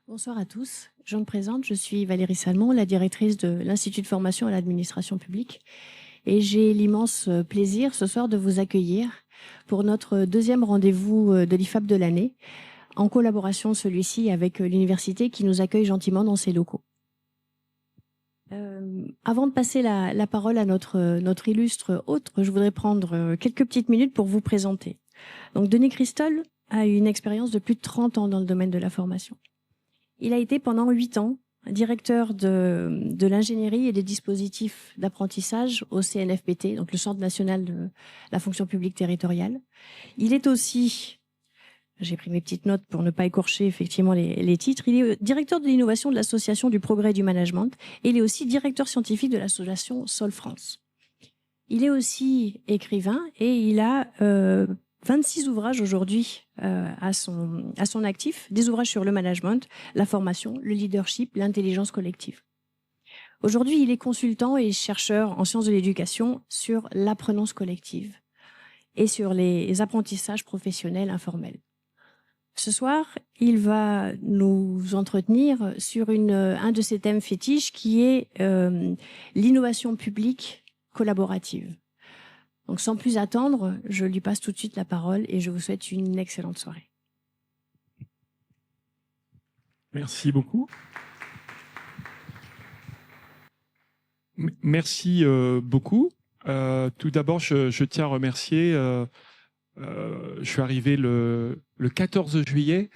Bonsoir à tous. Je me présente, je suis Valérie Salmon, la directrice de l'Institut de formation à l'administration publique. Et j'ai l'immense plaisir ce soir de vous accueillir pour notre deuxième rendez-vous de l'IFAP de l'année, en collaboration celui-ci avec l'université qui nous accueille gentiment dans ses locaux. Avant de passer la parole à notre illustre hôte, je voudrais prendre quelques petites minutes pour vous présenter. Donc, Denis Christol a une expérience de plus de 30 ans dans le domaine de la formation. Il a été pendant 8 ans directeur de l'ingénierie et des dispositifs d'apprentissage au CNFPT, donc le Centre national de la fonction publique territoriale. Il est aussi, j'ai pris mes petites notes pour ne pas écorcher effectivement les titres, il est directeur de l'innovation de l'Association du progrès du management et il est aussi directeur scientifique de l'association Sol France. Il est aussi écrivain et il a 26 ouvrages aujourd'hui à son actif, des ouvrages sur le management, la formation, le leadership, l'intelligence collective. Aujourd'hui, il est consultant et chercheur en sciences de l'éducation sur l'apprenance collective et sur les apprentissages professionnels informels. Ce soir, il va nous entretenir sur un de ses thèmes fétiches qui est l'innovation publique collaborative. Donc sans plus attendre, je lui passe tout de suite la parole et je vous souhaite une excellente soirée. Merci beaucoup. Merci beaucoup. Tout d'abord, je tiens à remercier. Je suis arrivé le 14 juillet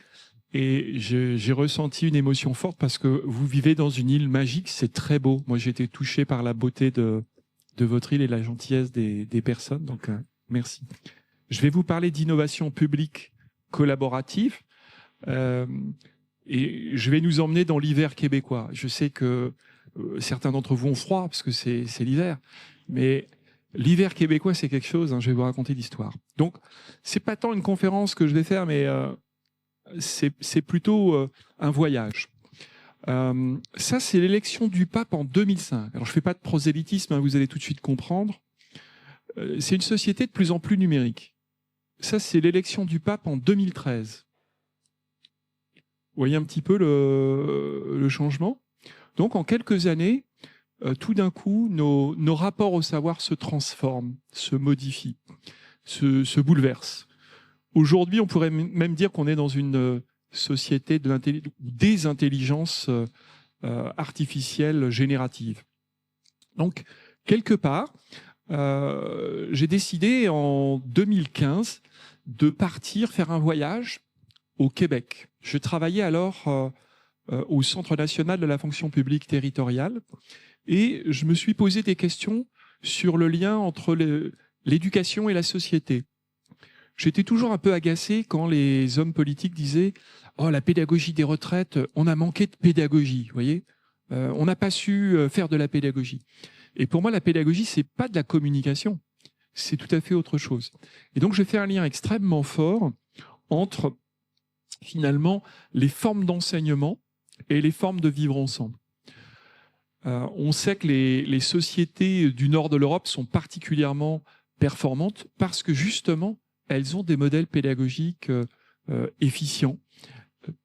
et j'ai ressenti une émotion forte parce que vous vivez dans une île magique, c'est très beau. Moi, j'ai été touché par la beauté de votre île et la gentillesse des personnes. Donc, merci. Je vais vous parler d'innovation publique collaborative et je vais nous emmener dans l'hiver québécois. Je sais que certains d'entre vous ont froid parce que c'est l'hiver, mais l'hiver québécois, c'est quelque chose. Je vais vous raconter l'histoire. Donc, c'est pas tant une conférence que je vais faire, mais c'est plutôt un voyage. Ça, c'est l'élection du pape en 2005. Alors, je fais pas de prosélytisme, vous allez tout de suite comprendre. C'est une société de plus en plus numérique. Ça, c'est l'élection du pape en 2013. Vous voyez un petit peu le changement. Donc, en quelques années, tout d'un coup, nos rapports au savoir se transforment, se modifient, se bouleversent. Aujourd'hui, on pourrait même dire qu'on est dans une société des intelligences artificielles génératives. Donc, quelque part, j'ai décidé en 2015 de partir faire un voyage au Québec. Je travaillais alors au Centre national de la fonction publique territoriale et je me suis posé des questions sur le lien entre l'éducation et la société. J'étais toujours un peu agacé quand les hommes politiques disaient « Oh, la pédagogie des retraites, on a manqué de pédagogie, vous voyez, on n'a pas su faire de la pédagogie. » Et pour moi, la pédagogie, c'est pas de la communication, c'est tout à fait autre chose. Et donc, je fais un lien extrêmement fort entre, finalement, les formes d'enseignement et les formes de vivre ensemble. On sait que les sociétés du nord de l'Europe sont particulièrement performantes parce que, justement, elles ont des modèles pédagogiques efficients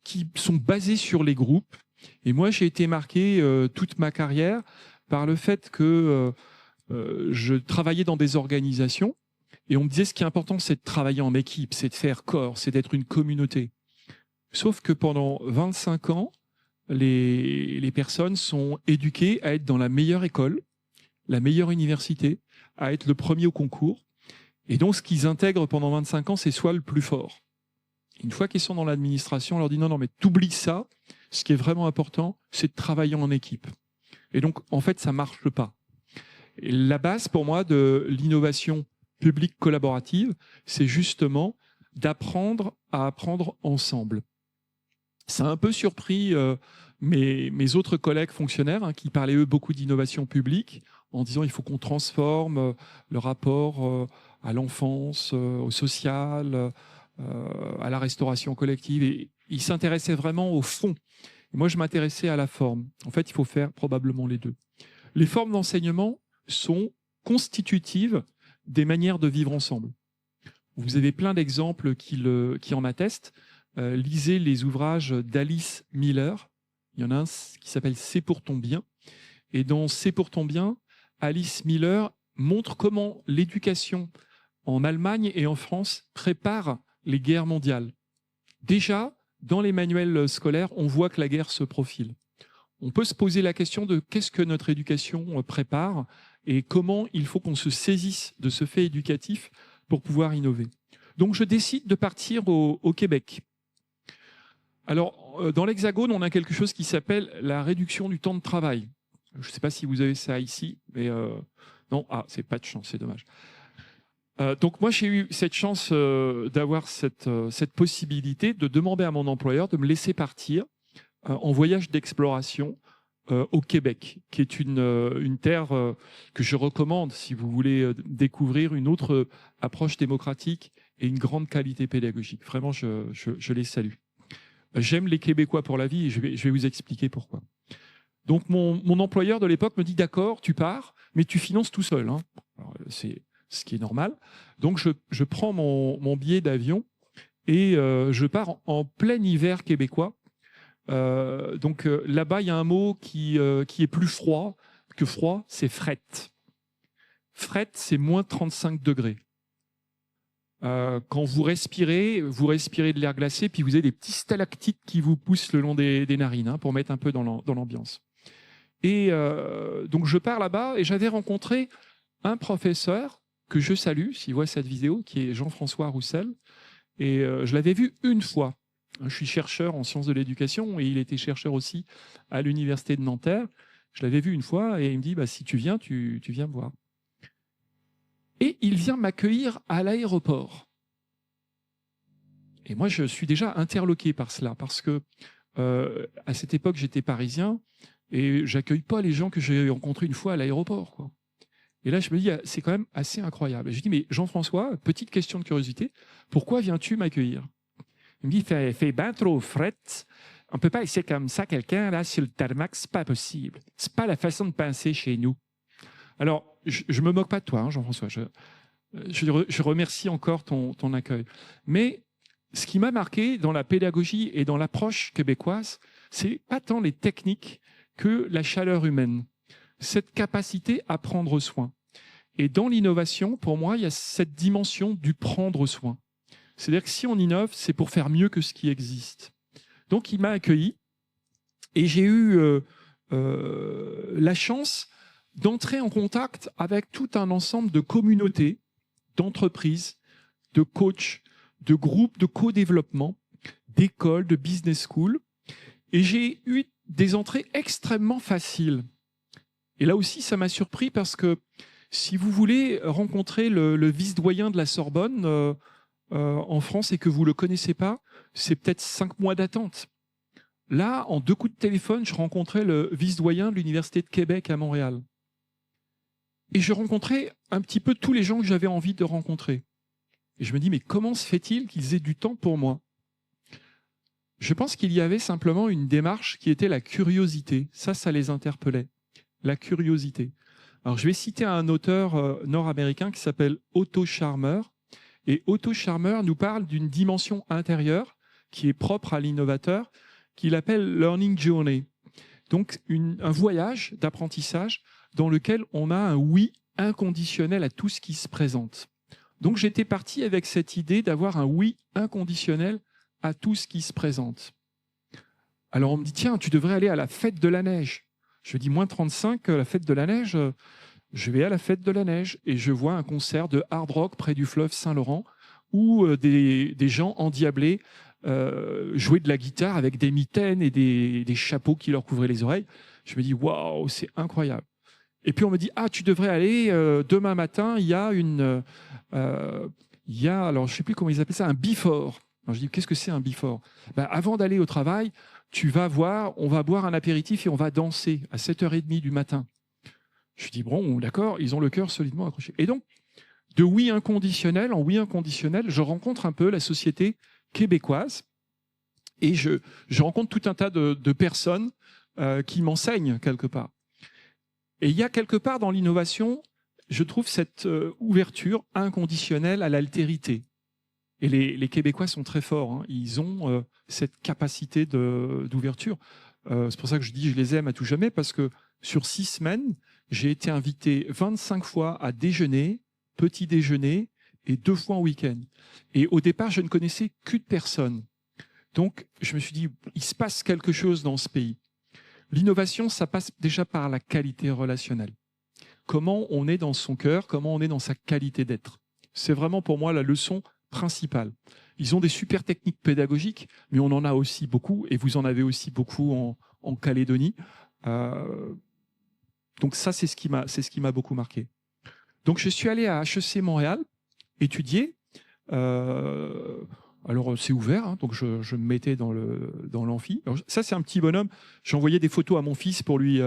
qui sont basés sur les groupes. Et moi, j'ai été marqué toute ma carrière par le fait que je travaillais dans des organisations et on me disait ce qui est important, c'est de travailler en équipe, c'est de faire corps, c'est d'être une communauté. Sauf que pendant 25 ans, les personnes sont éduquées à être dans la meilleure école, la meilleure université, à être le premier au concours. Et donc, ce qu'ils intègrent pendant 25 ans, c'est soit le plus fort. Une fois qu'ils sont dans l'administration, on leur dit non, mais t'oublies ça. Ce qui est vraiment important, c'est de travailler en équipe. Et donc, en fait, ça marche pas. Et la base, pour moi, de l'innovation publique collaborative, c'est justement d'apprendre à apprendre ensemble. Ça a un peu surpris mes autres collègues fonctionnaires qui parlaient, eux, beaucoup d'innovation publique en disant il faut qu'on transforme le rapport à l'enfance, au social, à la restauration collective. Et ils s'intéressaient vraiment au fond. Et moi, je m'intéressais à la forme. En fait, il faut faire probablement les deux. Les formes d'enseignement sont constitutives des manières de vivre ensemble. Vous avez plein d'exemples qui en attestent. lisez les ouvrages d'Alice Miller. Il y en a un qui s'appelle « C'est pour ton bien ». Et dans « C'est pour ton bien », Alice Miller montre comment l'éducation en Allemagne et en France prépare les guerres mondiales. Déjà, dans les manuels scolaires, on voit que la guerre se profile. On peut se poser la question de qu'est-ce que notre éducation prépare et comment il faut qu'on se saisisse de ce fait éducatif pour pouvoir innover. Donc je décide de partir au Québec. Alors, dans l'Hexagone, on a quelque chose qui s'appelle la réduction du temps de travail. Je ne sais pas si vous avez ça ici, mais non, c'est pas de chance, c'est dommage. Donc moi, j'ai eu cette chance d'avoir cette possibilité de demander à mon employeur de me laisser partir en voyage d'exploration au Québec, qui est une terre que je recommande si vous voulez découvrir une autre approche démocratique et une grande qualité pédagogique. Vraiment, je les salue. J'aime les Québécois pour la vie et je vais vous expliquer pourquoi. Donc mon employeur de l'époque me dit « D'accord, tu pars, mais tu finances tout seul. Hein. » C'est ce qui est normal. Donc je prends mon billet d'avion et je pars en plein hiver québécois. Donc là-bas, il y a un mot qui est plus froid que froid, c'est fret. Fret, c'est moins 35 degrés. Quand vous respirez de l'air glacé, puis vous avez des petits stalactites qui vous poussent le long des narines pour mettre un peu dans l'ambiance. Et donc je pars là-bas et j'avais rencontré un professeur que je salue, s'il voit cette vidéo, qui est Jean-François Roussel. Et je l'avais vu une fois. Je suis chercheur en sciences de l'éducation et il était chercheur aussi à l'université de Nanterre. Je l'avais vu une fois et il me dit si tu viens, tu viens me voir. Et il vient m'accueillir à l'aéroport. Et moi, je suis déjà interloqué par cela parce que à cette époque, j'étais parisien et j'accueille pas les gens que j'ai rencontrés une fois à l'aéroport, quoi. Et là, je me dis, c'est quand même assez incroyable. Et je dis, mais Jean-François, petite question de curiosité, pourquoi viens-tu m'accueillir? Il me dit, fait bien trop fret. On ne peut pas laisser comme ça quelqu'un là sur le tarmac, c'est pas possible. C'est pas la façon de penser chez nous. Alors, je me moque pas de toi, hein, Jean-François. Je remercie encore ton accueil. Mais ce qui m'a marqué dans la pédagogie et dans l'approche québécoise, c'est pas tant les techniques que la chaleur humaine. Cette capacité à prendre soin. Et dans l'innovation, pour moi, il y a cette dimension du prendre soin. C'est-à-dire que si on innove, c'est pour faire mieux que ce qui existe. Donc, il m'a accueilli et j'ai eu la chance d'entrer en contact avec tout un ensemble de communautés, d'entreprises, de coachs, de groupes de co-développement, d'écoles, de business school. Et j'ai eu des entrées extrêmement faciles. Et là aussi, ça m'a surpris parce que si vous voulez rencontrer le vice-doyen de la Sorbonne en France et que vous ne le connaissez pas, c'est peut-être 5 mois d'attente. Là, en 2 coups de téléphone, je rencontrais le vice-doyen de l'Université de Québec à Montréal. Et je rencontrais un petit peu tous les gens que j'avais envie de rencontrer. Et je me dis, mais comment se fait-il qu'ils aient du temps pour moi? Je pense qu'il y avait simplement une démarche qui était la curiosité. Ça les interpellait. La curiosité. Alors, je vais citer un auteur nord-américain qui s'appelle Otto Scharmer. Et Otto Scharmer nous parle d'une dimension intérieure qui est propre à l'innovateur, qu'il appelle Learning Journey. Donc, un voyage d'apprentissage dans lequel on a un oui inconditionnel à tout ce qui se présente. Donc, j'étais parti avec cette idée d'avoir un oui inconditionnel à tout ce qui se présente. Alors, on me dit, tiens, tu devrais aller à la fête de la neige. Je dis, moins 35, la fête de la neige, je vais à la fête de la neige et je vois un concert de hard rock près du fleuve Saint-Laurent où des gens endiablés jouaient de la guitare avec des mitaines et des chapeaux qui leur couvraient les oreilles. Je me dis, waouh, c'est incroyable. Et puis on me dit, tu devrais aller, demain matin, il y a alors je ne sais plus comment ils appellent ça, un before. Alors je dis, qu'est-ce que c'est un before? Avant d'aller au travail, on va boire un apéritif et on va danser à 7h30 du matin. Je dis, bon, d'accord, ils ont le cœur solidement accroché. Et donc, de oui inconditionnel en oui inconditionnel, je rencontre un peu la société québécoise et je rencontre tout un tas de personnes qui m'enseignent quelque part. Et il y a quelque part dans l'innovation, je trouve cette ouverture inconditionnelle à l'altérité. Et les Québécois sont très forts, hein. Ils ont cette capacité d'ouverture. C'est pour ça que je dis je les aime à tout jamais, parce que sur 6 semaines, j'ai été invité 25 fois à déjeuner, petit déjeuner, et 2 fois en week-end. Et au départ, je ne connaissais qu'une personne. Donc, je me suis dit, il se passe quelque chose dans ce pays. L'innovation, ça passe déjà par la qualité relationnelle. Comment on est dans son cœur, comment on est dans sa qualité d'être. C'est vraiment pour moi la leçon principale. Ils ont des super techniques pédagogiques, mais on en a aussi beaucoup, et vous en avez aussi beaucoup en Calédonie. Donc ça, c'est ce qui m'a beaucoup marqué. Donc je suis allé à HEC Montréal étudier. Alors c'est ouvert, hein, donc je me mettais dans l'amphi. Ça, c'est un petit bonhomme. J'ai envoyé des photos à mon fils pour lui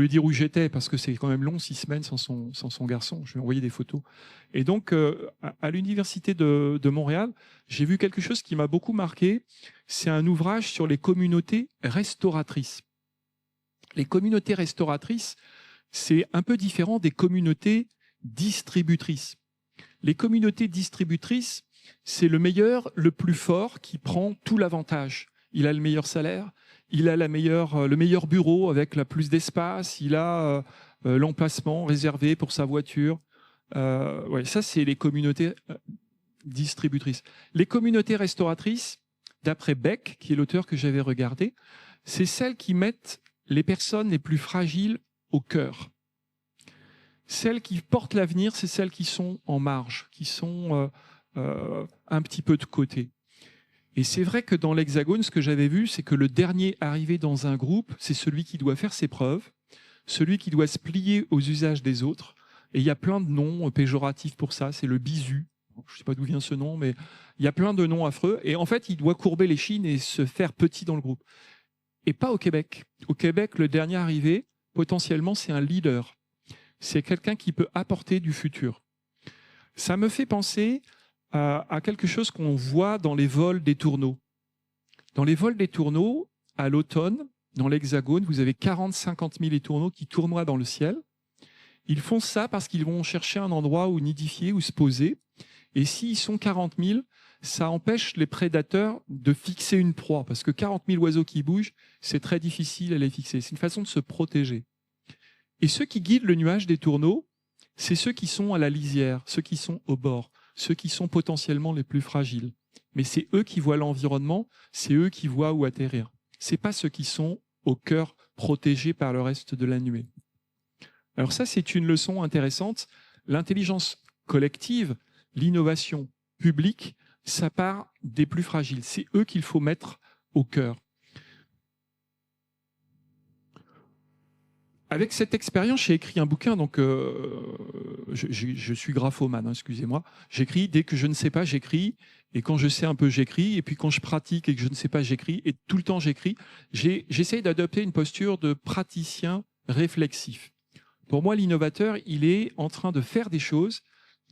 dire où j'étais, parce que c'est quand même long, 6 semaines sans son garçon. Je lui ai envoyé des photos. Et donc, à l'université de Montréal, j'ai vu quelque chose qui m'a beaucoup marqué. C'est un ouvrage sur les communautés restauratrices. Les communautés restauratrices, c'est un peu différent des communautés distributrices. Les communautés distributrices, c'est le meilleur, le plus fort qui prend tout l'avantage. Il a le meilleur salaire, il a le meilleur bureau avec la plus d'espace, il a l'emplacement réservé pour sa voiture. Ouais, ça, c'est les communautés distributrices. Les communautés restauratrices, d'après Beck, qui est l'auteur que j'avais regardé, c'est celles qui mettent les personnes les plus fragiles au cœur. Celles qui portent l'avenir, c'est celles qui sont en marge, qui sont un petit peu de côté. Et c'est vrai que dans l'Hexagone, ce que j'avais vu, c'est que le dernier arrivé dans un groupe, c'est celui qui doit faire ses preuves, celui qui doit se plier aux usages des autres. Et il y a plein de noms péjoratifs pour ça, c'est le bisu. Je ne sais pas d'où vient ce nom, mais il y a plein de noms affreux. Et en fait, il doit courber les chines et se faire petit dans le groupe. Et pas au Québec. Au Québec, le dernier arrivé, potentiellement, c'est un leader. C'est quelqu'un qui peut apporter du futur. Ça me fait penser à quelque chose qu'on voit dans les vols des tourneaux. Dans les vols des tourneaux, à l'automne, dans l'Hexagone, vous avez 40-50 000 étourneaux qui tournoient dans le ciel. Ils font ça parce qu'ils vont chercher un endroit où nidifier, où se poser. Et s'ils sont 40 000, ça empêche les prédateurs de fixer une proie. Parce que 40 000 oiseaux qui bougent, c'est très difficile à les fixer. C'est une façon de se protéger. Et ceux qui guident le nuage des tourneaux, c'est ceux qui sont à la lisière, ceux qui sont au bord, ceux qui sont potentiellement les plus fragiles. Mais c'est eux qui voient l'environnement, c'est eux qui voient où atterrir. C'est pas ceux qui sont au cœur protégés par le reste de la nuée. Alors ça, c'est une leçon intéressante. L'intelligence collective, l'innovation publique, ça part des plus fragiles. C'est eux qu'il faut mettre au cœur. Avec cette expérience, j'ai écrit un bouquin, donc je suis graphomane, hein, excusez-moi. J'écris, dès que je ne sais pas, j'écris, et quand je sais un peu, j'écris, et puis quand je pratique et que je ne sais pas, j'écris, et tout le temps j'écris. J'essaye d'adopter une posture de praticien réflexif. Pour moi, l'innovateur, il est en train de faire des choses,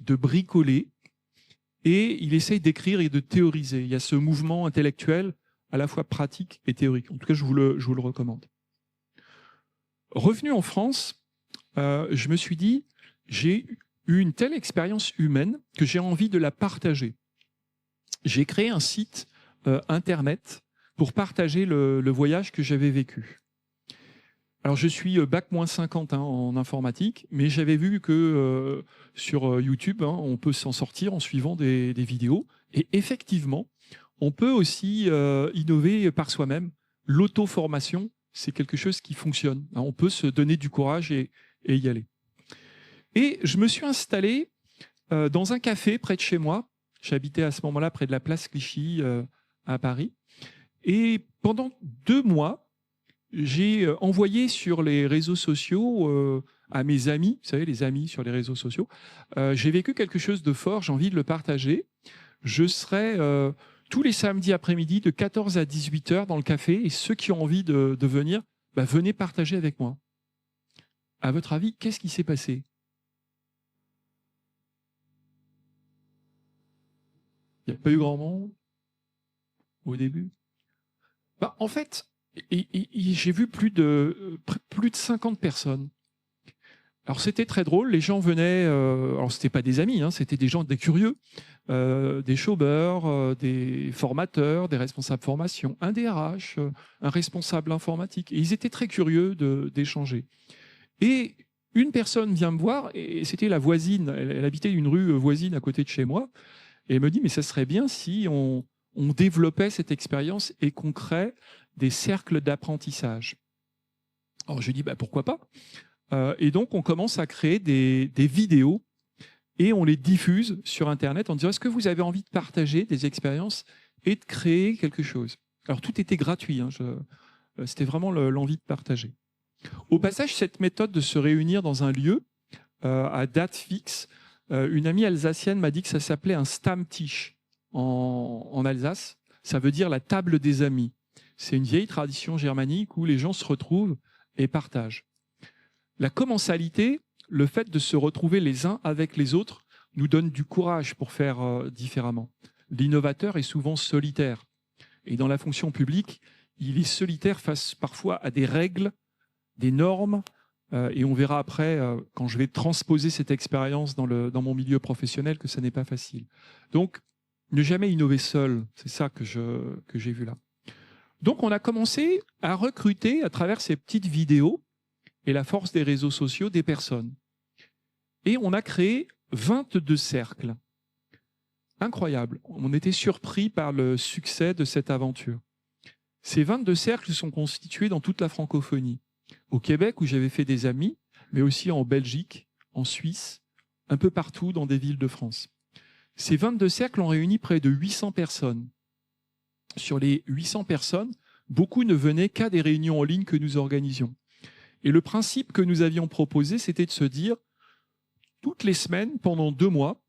de bricoler, et il essaye d'écrire et de théoriser. Il y a ce mouvement intellectuel à la fois pratique et théorique. En tout cas, je vous le recommande. Revenu en France, je me suis dit, j'ai eu une telle expérience humaine que j'ai envie de la partager. J'ai créé un site internet pour partager le voyage que j'avais vécu. Alors, je suis bac-50 en informatique, mais j'avais vu que sur YouTube, hein, on peut s'en sortir en suivant des vidéos. Et effectivement, on peut aussi innover par soi-même. L'auto-formation, c'est quelque chose qui fonctionne. On peut se donner du courage et y aller. Et je me suis installé dans un café près de chez moi. J'habitais à ce moment-là près de la place Clichy à Paris. Et pendant 2 mois, j'ai envoyé sur les réseaux sociaux à mes amis, vous savez, les amis sur les réseaux sociaux, j'ai vécu quelque chose de fort, j'ai envie de le partager. Je serai tous les samedis après-midi de 14 à 18 heures dans le café, et ceux qui ont envie de venir, venez partager avec moi. À votre avis, qu'est-ce qui s'est passé? Il n'y a pas eu grand monde au début? En fait, j'ai vu plus de 50 personnes. Alors c'était très drôle, les gens venaient, alors c'était pas des amis, hein, c'était des gens, des curieux, des chômeurs, des formateurs, des responsables formation, un DRH, un responsable informatique. Et ils étaient très curieux d'échanger. Et une personne vient me voir, et c'était la voisine, elle habitait une rue voisine à côté de chez moi, et elle me dit, mais ça serait bien si on développait cette expérience et qu'on crée des cercles d'apprentissage. Alors je lui dis, bah, pourquoi pas ? Et donc, on commence à créer des vidéos et on les diffuse sur Internet en disant, est-ce que vous avez envie de partager des expériences et de créer quelque chose ? Alors, tout était gratuit. Hein, c'était vraiment l'envie de partager. Au passage, cette méthode de se réunir dans un lieu à date fixe, une amie alsacienne m'a dit que ça s'appelait un Stammtisch en Alsace. Ça veut dire la table des amis. C'est une vieille tradition germanique où les gens se retrouvent et partagent. La commensalité, le fait de se retrouver les uns avec les autres, nous donne du courage pour faire différemment. L'innovateur est souvent solitaire. Et dans la fonction publique, il est solitaire face parfois à des règles, des normes, et on verra après, quand je vais transposer cette expérience dans mon milieu professionnel, que ça n'est pas facile. Donc, ne jamais innover seul, c'est ça que j'ai vu là. Donc, on a commencé à recruter à travers ces petites vidéos et la force des réseaux sociaux des personnes. Et on a créé 22 cercles. Incroyable. On était surpris par le succès de cette aventure. Ces 22 cercles sont constitués dans toute la francophonie. Au Québec, où j'avais fait des amis, mais aussi en Belgique, en Suisse, un peu partout dans des villes de France. Ces 22 cercles ont réuni près de 800 personnes. Sur les 800 personnes, beaucoup ne venaient qu'à des réunions en ligne que nous organisions. Et le principe que nous avions proposé, c'était de se dire, toutes les semaines, pendant 2 mois,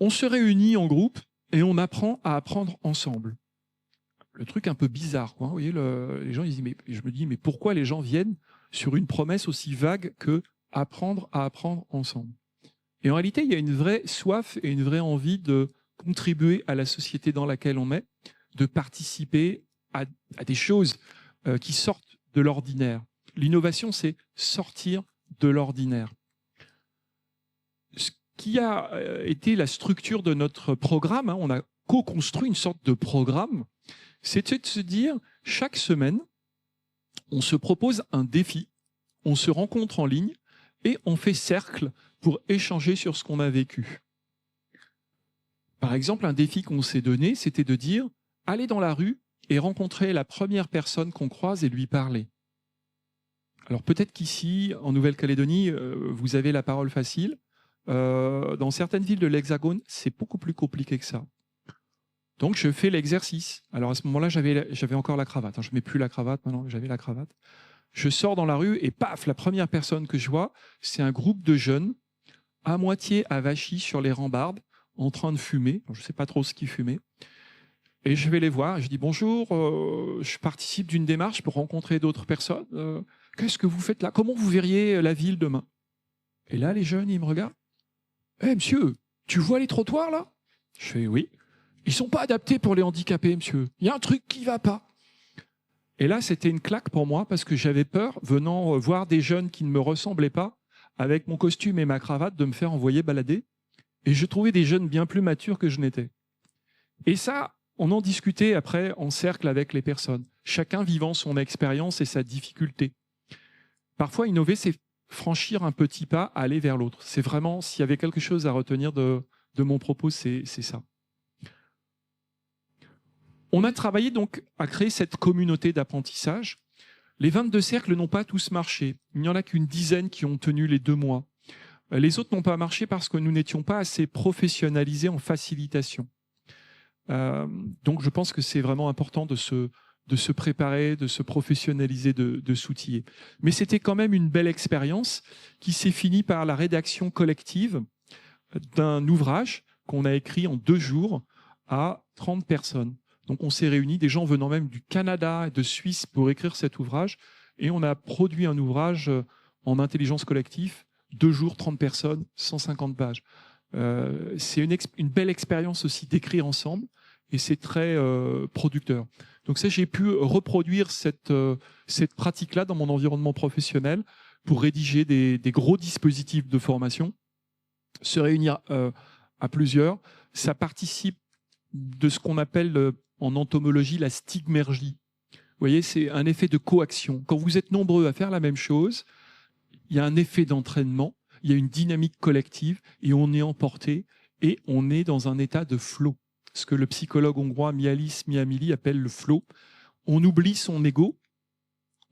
on se réunit en groupe et on apprend à apprendre ensemble. Le truc un peu bizarre, quoi. Vous voyez, les gens, ils disent, mais je me dis, mais pourquoi les gens viennent sur une promesse aussi vague que apprendre à apprendre ensemble ? Et en réalité, il y a une vraie soif et une vraie envie de contribuer à la société dans laquelle on est, de participer à des choses qui sortent de l'ordinaire. L'innovation, c'est sortir de l'ordinaire. Ce qui a été la structure de notre programme, hein, on a co-construit une sorte de programme, c'était de se dire, chaque semaine, on se propose un défi, on se rencontre en ligne et on fait cercle pour échanger sur ce qu'on a vécu. Par exemple, un défi qu'on s'est donné, c'était de dire, allez dans la rue et rencontrer la première personne qu'on croise et lui parler. Alors peut-être qu'ici, en Nouvelle-Calédonie, vous avez la parole facile. Dans certaines villes de l'Hexagone, c'est beaucoup plus compliqué que ça. Donc je fais l'exercice. Alors à ce moment-là, j'avais encore la cravate. Je ne mets plus la cravate maintenant, j'avais la cravate. Je sors dans la rue et paf, la première personne que je vois, c'est un groupe de jeunes, à moitié avachis sur les rambardes, en train de fumer. Je ne sais pas trop ce qu'ils fumaient. Et je vais les voir, je dis bonjour, je participe d'une démarche pour rencontrer d'autres personnes. Qu'est-ce que vous faites là? Comment vous verriez la ville demain? Et là, les jeunes, ils me regardent. Eh, monsieur, tu vois les trottoirs là? Je fais oui. Ils sont pas adaptés pour les handicapés, monsieur. Il y a un truc qui va pas. Et là, c'était une claque pour moi parce que j'avais peur, venant voir des jeunes qui ne me ressemblaient pas, avec mon costume et ma cravate, de me faire envoyer balader. Et je trouvais des jeunes bien plus matures que je n'étais. Et ça, on en discutait après en cercle avec les personnes, chacun vivant son expérience et sa difficulté. Parfois, innover, c'est franchir un petit pas, aller vers l'autre. C'est vraiment, s'il y avait quelque chose à retenir de mon propos, c'est ça. On a travaillé donc à créer cette communauté d'apprentissage. Les 22 cercles n'ont pas tous marché. Il n'y en a qu'une dizaine qui ont tenu les 2 mois. Les autres n'ont pas marché parce que nous n'étions pas assez professionnalisés en facilitation. Donc je pense que c'est vraiment important de se préparer, de se professionnaliser, de s'outiller. Mais c'était quand même une belle expérience qui s'est finie par la rédaction collective d'un ouvrage qu'on a écrit en 2 jours à 30 personnes. Donc on s'est réunis, des gens venant même du Canada et de Suisse pour écrire cet ouvrage, et on a produit un ouvrage en intelligence collective, 2 jours, 30 personnes, 150 pages. C'est une belle expérience aussi d'écrire ensemble, et c'est très producteur. Donc ça, j'ai pu reproduire cette pratique-là dans mon environnement professionnel pour rédiger des gros dispositifs de formation. Se réunir à plusieurs, ça participe de ce qu'on appelle en entomologie la stigmergie. Vous voyez, c'est un effet de coaction. Quand vous êtes nombreux à faire la même chose, il y a un effet d'entraînement, il y a une dynamique collective et on est emporté et on est dans un état de flow. Ce que le psychologue hongrois Mihalis Mihamili appelle le flow. On oublie son ego,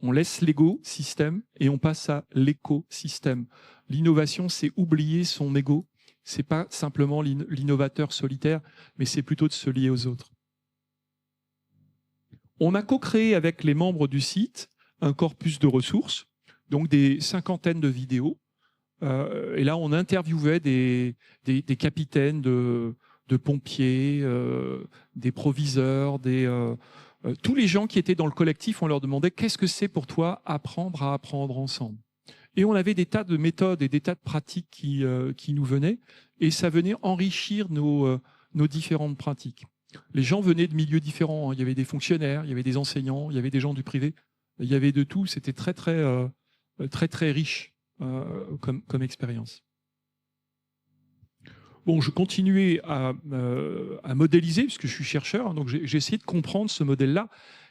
on laisse l'ego-système et on passe à l'écosystème. L'innovation, c'est oublier son ego. C'est pas simplement l'innovateur solitaire, mais c'est plutôt de se lier aux autres. On a co-créé avec les membres du site un corpus de ressources, donc des cinquantaines de vidéos. Et là, on interviewait des capitaines de pompiers, des proviseurs, tous les gens qui étaient dans le collectif. On leur demandait qu'est-ce que c'est pour toi apprendre à apprendre ensemble. Et on avait des tas de méthodes et des tas de pratiques qui nous venaient, et ça venait enrichir nos différentes pratiques. Les gens venaient de milieux différents. Il y avait des fonctionnaires, il y avait des enseignants, il y avait des gens du privé. Il y avait de tout. C'était très riche comme expérience. Bon, je continuais à modéliser, puisque je suis chercheur, donc j'ai essayé de comprendre ce modèle-là.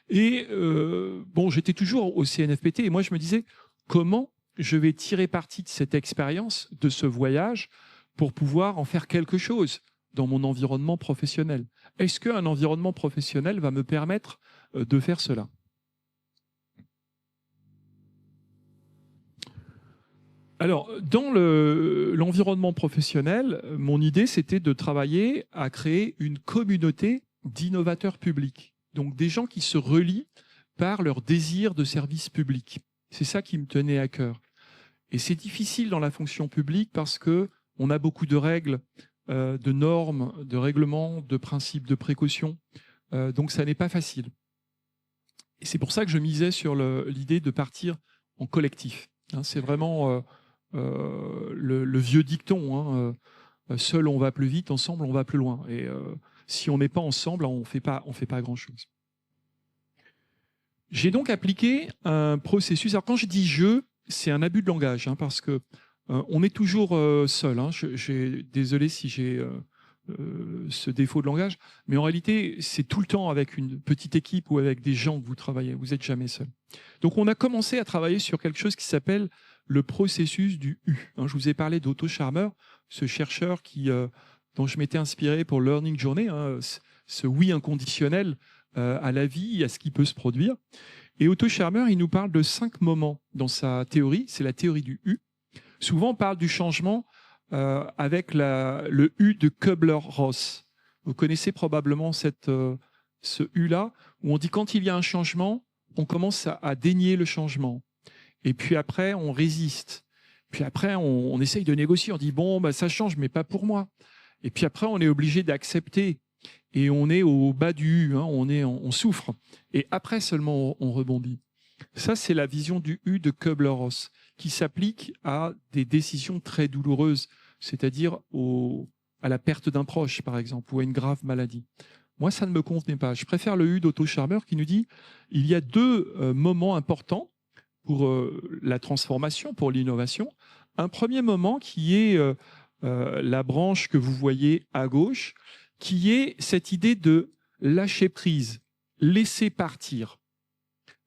Et bon, j'étais toujours au CNFPT, et moi je me disais, comment je vais tirer parti de cette expérience, de ce voyage, pour pouvoir en faire quelque chose dans mon environnement professionnel. Est-ce qu'un environnement professionnel va me permettre de faire cela ? Alors, dans l'environnement professionnel, mon idée, c'était de travailler à créer une communauté d'innovateurs publics. Donc, des gens qui se relient par leur désir de service public. C'est ça qui me tenait à cœur. Et c'est difficile dans la fonction publique parce qu'on a beaucoup de règles, de normes, de règlements, de principes, de précautions. Donc, ça n'est pas facile. Et c'est pour ça que je misais sur l'idée de partir en collectif. C'est vraiment le vieux dicton. Seul, on va plus vite, ensemble, on va plus loin. Et si on n'est pas ensemble, on fait pas grand-chose. J'ai donc appliqué un processus. Alors, quand je dis « je », c'est un abus de langage, parce que on est toujours seul. Désolé si j'ai ce défaut de langage, mais en réalité, c'est tout le temps avec une petite équipe ou avec des gens que vous travaillez. Vous n'êtes jamais seul. Donc, on a commencé à travailler sur quelque chose qui s'appelle le processus du U. Je vous ai parlé d'Otto Scharmer, ce chercheur dont je m'étais inspiré pour Learning Journey, ce oui inconditionnel à la vie, à ce qui peut se produire. Et Otto Scharmer, il nous parle de 5 moments dans sa théorie, c'est la théorie du U. Souvent, on parle du changement avec le U de Kubler-Ross. Vous connaissez probablement ce U-là, où on dit quand il y a un changement, on commence à dénier le changement. Et puis après, on résiste. Puis après, on essaye de négocier. On dit, bon, ça change, mais pas pour moi. Et puis après, on est obligé d'accepter. Et on est au bas du U, on souffre. Et après seulement, on rebondit. Ça, c'est la vision du U de Kubler-Ross, qui s'applique à des décisions très douloureuses, c'est-à-dire à la perte d'un proche, par exemple, ou à une grave maladie. Moi, ça ne me convenait pas. Je préfère le U d'Otto Scharmer qui nous dit il y a 2 moments importants pour la transformation, pour l'innovation. Un premier moment qui est la branche que vous voyez à gauche, qui est cette idée de lâcher prise, laisser partir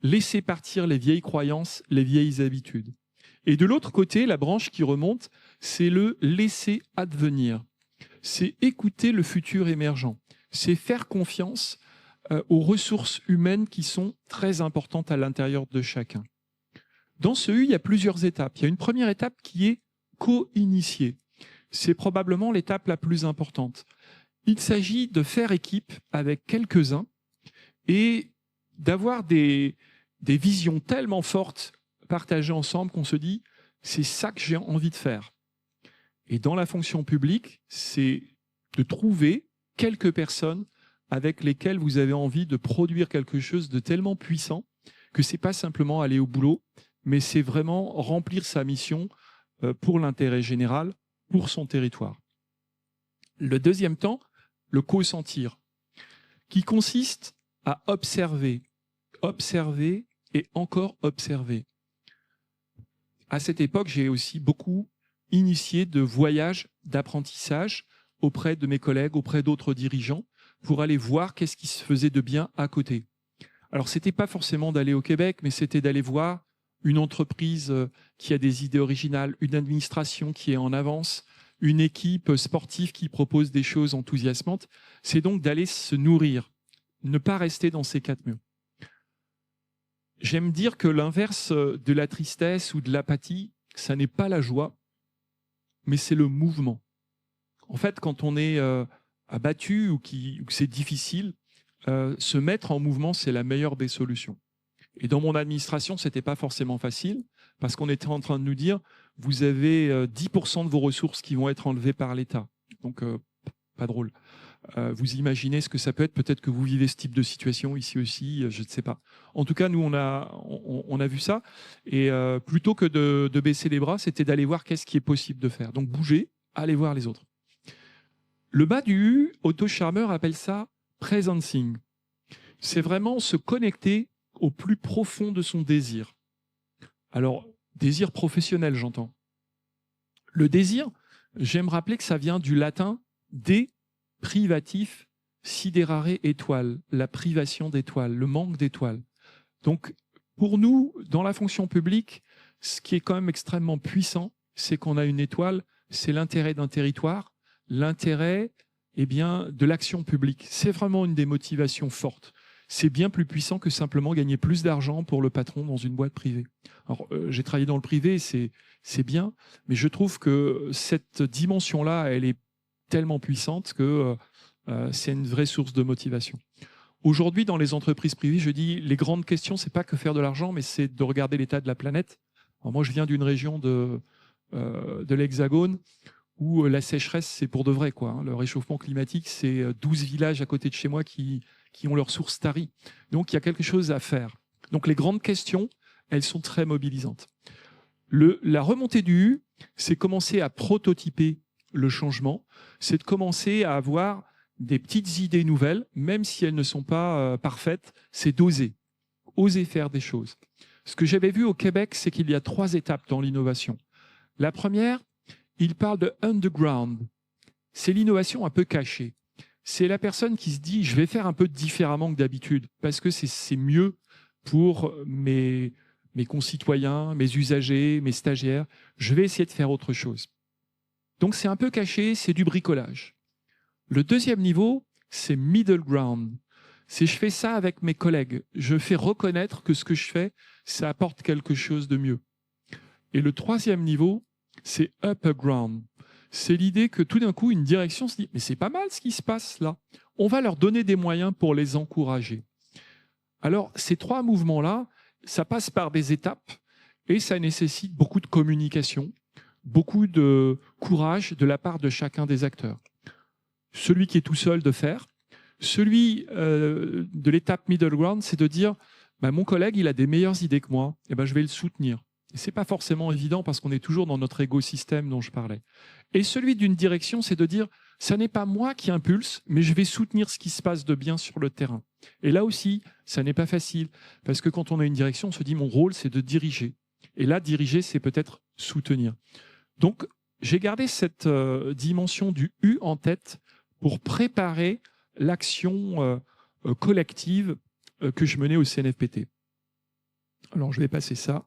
les vieilles croyances, les vieilles habitudes. Et de l'autre côté, la branche qui remonte, c'est le laisser advenir. C'est écouter le futur émergent. C'est faire confiance aux ressources humaines qui sont très importantes à l'intérieur de chacun. Dans ce U, il y a plusieurs étapes. Il y a une première étape qui est co-initiée. C'est probablement l'étape la plus importante. Il s'agit de faire équipe avec quelques-uns et d'avoir des visions tellement fortes partagées ensemble qu'on se dit « c'est ça que j'ai envie de faire ». Et dans la fonction publique, c'est de trouver quelques personnes avec lesquelles vous avez envie de produire quelque chose de tellement puissant que ce n'est pas simplement aller au boulot, mais c'est vraiment remplir sa mission pour l'intérêt général, pour son territoire. Le deuxième temps, le co-sentir, qui consiste à observer et encore observer. à cette époque, j'ai aussi beaucoup initié de voyages d'apprentissage auprès de mes collègues, auprès d'autres dirigeants, pour aller voir qu'est-ce qui se faisait de bien à côté. Alors, c'était pas forcément d'aller au Québec, mais c'était d'aller voir une entreprise qui a des idées originales, une administration qui est en avance, une équipe sportive qui propose des choses enthousiasmantes. C'est donc d'aller se nourrir, ne pas rester dans ces quatre murs. J'aime dire que l'inverse de la tristesse ou de l'apathie, ça n'est pas la joie, mais c'est le mouvement. En fait, quand on est abattu ou que c'est difficile, se mettre en mouvement, c'est la meilleure des solutions. Et dans mon administration, c'était pas forcément facile parce qu'on était en train de nous dire vous avez 10% de vos ressources qui vont être enlevées par l'État. Donc, pas drôle. Vous imaginez ce que ça peut être. Peut-être que vous vivez ce type de situation ici aussi, je ne sais pas. En tout cas, nous, on a vu ça. Et plutôt que de baisser les bras, c'était d'aller voir qu'est-ce qui est possible de faire. Donc, bouger, aller voir les autres. Le bas du U, Otto Scharmer appelle ça « presencing ». C'est vraiment se connecter au plus profond de son désir. Alors, désir professionnel, j'entends. Le désir, j'aime rappeler que ça vient du latin « de privatif siderare étoile », la privation d'étoiles, le manque d'étoiles. Donc, pour nous, dans la fonction publique, ce qui est quand même extrêmement puissant, c'est qu'on a une étoile, c'est l'intérêt d'un territoire, l'intérêt de l'action publique. C'est vraiment une des motivations fortes. C'est bien plus puissant que simplement gagner plus d'argent pour le patron dans une boîte privée. Alors, j'ai travaillé dans le privé, c'est bien, mais je trouve que cette dimension-là, elle est tellement puissante que c'est une vraie source de motivation. Aujourd'hui, dans les entreprises privées, je dis, les grandes questions, c'est pas que faire de l'argent, mais c'est de regarder l'état de la planète. Alors moi, je viens d'une région de l'Hexagone où la sécheresse, c'est pour de vrai, quoi. Le réchauffement climatique, c'est 12 villages à côté de chez moi qui ont leurs sources taries. Donc, il y a quelque chose à faire. Donc, les grandes questions, elles sont très mobilisantes. La remontée du U, c'est commencer à prototyper le changement, c'est de commencer à avoir des petites idées nouvelles, même si elles ne sont pas parfaites, c'est d'oser, oser faire des choses. Ce que j'avais vu au Québec, c'est qu'il y a 3 étapes dans l'innovation. La première, il parle de underground. C'est l'innovation un peu cachée. C'est la personne qui se dit « je vais faire un peu différemment que d'habitude parce que c'est mieux pour mes concitoyens, mes usagers, mes stagiaires. Je vais essayer de faire autre chose. » Donc c'est un peu caché, c'est du bricolage. Le deuxième niveau, c'est middle ground. C'est je fais ça avec mes collègues. Je fais reconnaître que ce que je fais, ça apporte quelque chose de mieux. Et le troisième niveau, c'est upper ground. C'est l'idée que tout d'un coup, une direction se dit « mais c'est pas mal ce qui se passe là. On va leur donner des moyens pour les encourager. » Alors, ces 3 mouvements-là, ça passe par des étapes et ça nécessite beaucoup de communication, beaucoup de courage de la part de chacun des acteurs. Celui qui est tout seul de faire, celui de l'étape middle ground, c'est de dire bah, « mon collègue, il a des meilleures idées que moi, et ben, je vais le soutenir. » Et ce n'est pas forcément évident parce qu'on est toujours dans notre écosystème dont je parlais. Et celui d'une direction, c'est de dire « ça n'est pas moi qui impulse, mais je vais soutenir ce qui se passe de bien sur le terrain. » Et là aussi, ça n'est pas facile parce que quand on a une direction, on se dit « mon rôle, c'est de diriger. » Et là, diriger, c'est peut-être soutenir. Donc, j'ai gardé cette dimension du U en tête pour préparer l'action collective que je menais au CNFPT. Alors, je vais passer ça.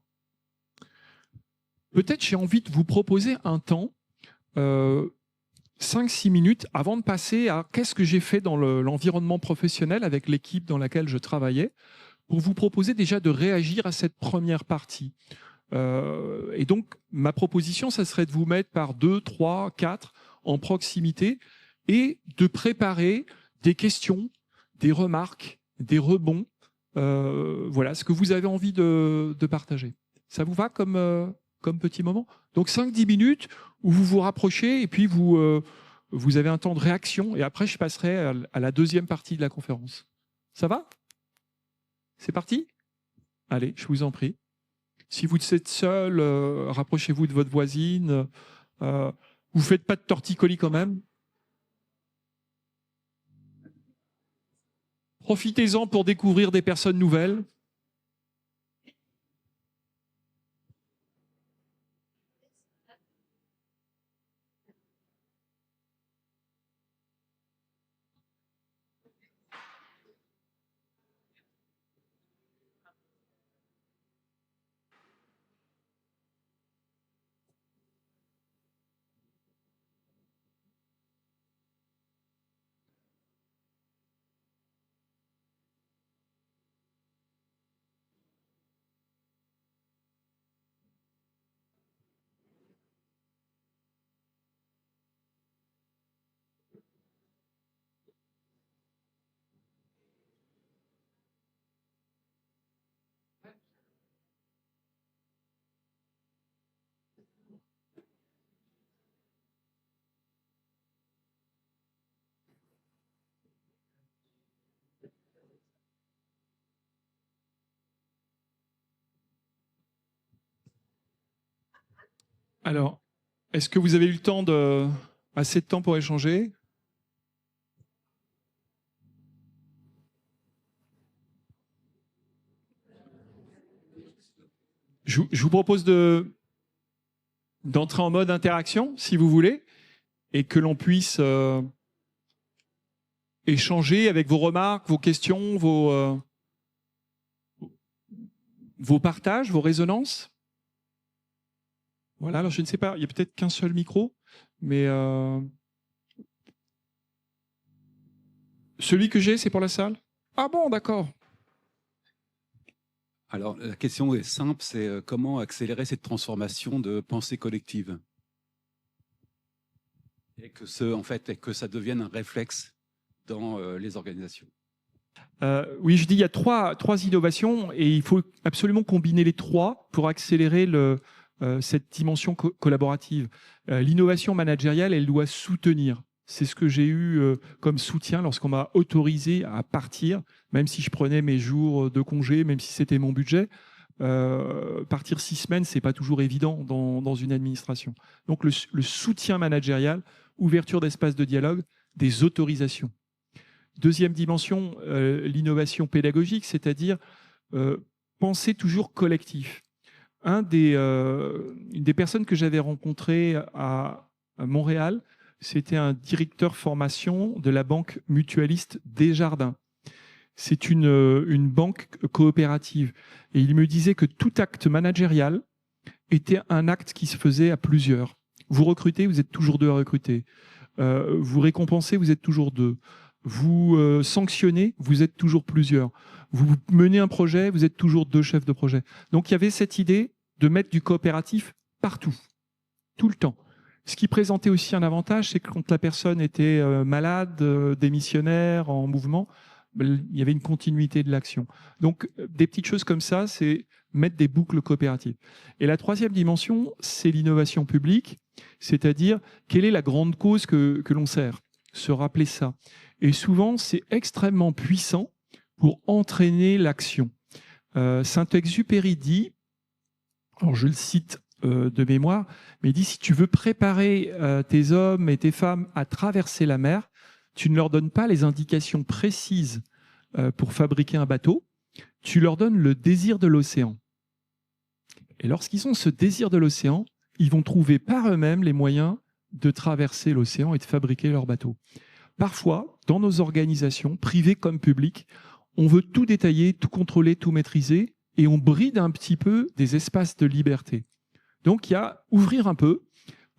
Peut-être j'ai envie de vous proposer un temps, 5-6 minutes, avant de passer à qu'est-ce que j'ai fait dans l'environnement professionnel avec l'équipe dans laquelle je travaillais, pour vous proposer déjà de réagir à cette première partie. Et donc, ma proposition, ça serait de vous mettre par 2, 3, 4 en proximité et de préparer des questions, des remarques, des rebonds, voilà, ce que vous avez envie de partager. Ça vous va comme petit moment? Donc 5-10 minutes où vous vous rapprochez et puis vous avez un temps de réaction et après je passerai à la deuxième partie de la conférence. Ça va? C'est parti? Allez, je vous en prie. Si vous êtes seul, rapprochez-vous de votre voisine. Vous faites pas de torticolis quand même. Profitez-en pour découvrir des personnes nouvelles. Alors, est-ce que vous avez eu le temps assez de temps pour échanger? Je vous propose d'entrer en mode interaction, si vous voulez, et que l'on puisse échanger avec vos remarques, vos questions, vos partages, vos résonances. Voilà, alors je ne sais pas, il y a peut-être qu'un seul micro, mais celui que j'ai, c'est pour la salle? Ah bon, d'accord. Alors, la question est simple, c'est comment accélérer cette transformation de pensée collective et que ça devienne un réflexe dans les organisations. Oui, je dis il y a trois innovations et il faut absolument combiner les trois pour accélérer cette dimension collaborative. L'innovation managériale, elle doit soutenir. C'est ce que j'ai eu comme soutien lorsqu'on m'a autorisé à partir, même si je prenais mes jours de congé, même si c'était mon budget. Partir 6 semaines, c'est pas toujours évident dans une administration. Donc le soutien managérial, ouverture d'espace de dialogue, des autorisations. Deuxième dimension, l'innovation pédagogique, c'est-à-dire penser toujours collectif. Une des personnes que j'avais rencontrées à Montréal, c'était un directeur formation de la banque mutualiste Desjardins. C'est une banque coopérative. Et il me disait que tout acte managérial était un acte qui se faisait à plusieurs. Vous recrutez, vous êtes toujours deux à recruter. Vous récompensez, vous êtes toujours deux. Vous sanctionnez, vous êtes toujours plusieurs. Vous menez un projet, vous êtes toujours deux chefs de projet. Donc il y avait cette idée de mettre du coopératif partout, tout le temps. Ce qui présentait aussi un avantage, c'est que quand la personne était malade, démissionnaire, en mouvement, il y avait une continuité de l'action. Donc des petites choses comme ça, c'est mettre des boucles coopératives. Et la troisième dimension, c'est l'innovation publique, c'est-à-dire quelle est la grande cause que l'on sert, se rappeler ça. Et souvent, c'est extrêmement puissant pour entraîner l'action. Saint-Exupéry dit, alors je le cite de mémoire, mais il dit, si tu veux préparer tes hommes et tes femmes à traverser la mer, tu ne leur donnes pas les indications précises pour fabriquer un bateau, tu leur donnes le désir de l'océan. Et lorsqu'ils ont ce désir de l'océan, ils vont trouver par eux-mêmes les moyens de traverser l'océan et de fabriquer leur bateau. Parfois, dans nos organisations, privées comme publiques, on veut tout détailler, tout contrôler, tout maîtriser, et on bride un petit peu des espaces de liberté. Donc, il y a ouvrir un peu,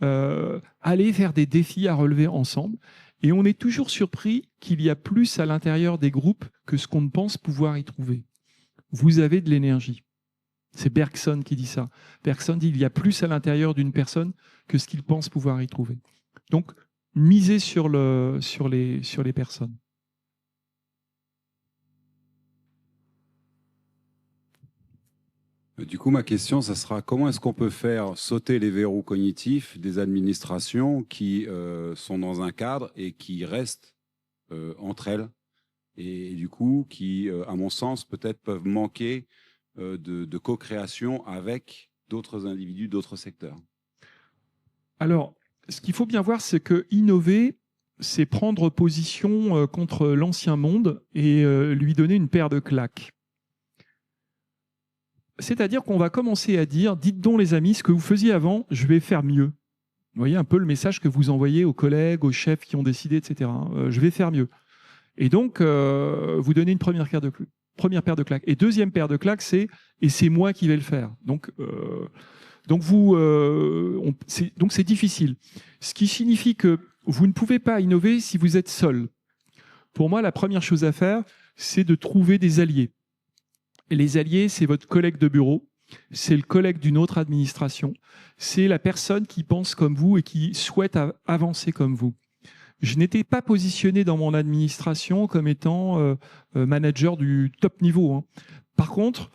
aller vers des défis à relever ensemble, et on est toujours surpris qu'il y a plus à l'intérieur des groupes que ce qu'on ne pense pouvoir y trouver. Vous avez de l'énergie. C'est Bergson qui dit ça. Bergson dit qu'il y a plus à l'intérieur d'une personne que ce qu'il pense pouvoir y trouver. Donc, miser sur les personnes. Du coup, ma question, ça sera comment est-ce qu'on peut faire sauter les verrous cognitifs des administrations qui sont dans un cadre et qui restent entre elles et du coup, qui, à mon sens, peut-être peuvent manquer de co-création avec d'autres individus, d'autres secteurs. Alors, ce qu'il faut bien voir, c'est que innover, c'est prendre position contre l'ancien monde et lui donner une paire de claques. C'est-à-dire qu'on va commencer à dire, dites donc les amis, ce que vous faisiez avant, je vais faire mieux. Vous voyez un peu le message que vous envoyez aux collègues, aux chefs qui ont décidé, etc. Je vais faire mieux. Et donc, vous donnez une première paire de claques. Et deuxième paire de claques, c'est « et c'est moi qui vais le faire ». Donc c'est difficile. Ce qui signifie que vous ne pouvez pas innover si vous êtes seul. Pour moi, la première chose à faire, c'est de trouver des alliés. Et les alliés, c'est votre collègue de bureau, c'est le collègue d'une autre administration, c'est la personne qui pense comme vous et qui souhaite avancer comme vous. Je n'étais pas positionné dans mon administration comme étant manager du top niveau, hein. Par contre,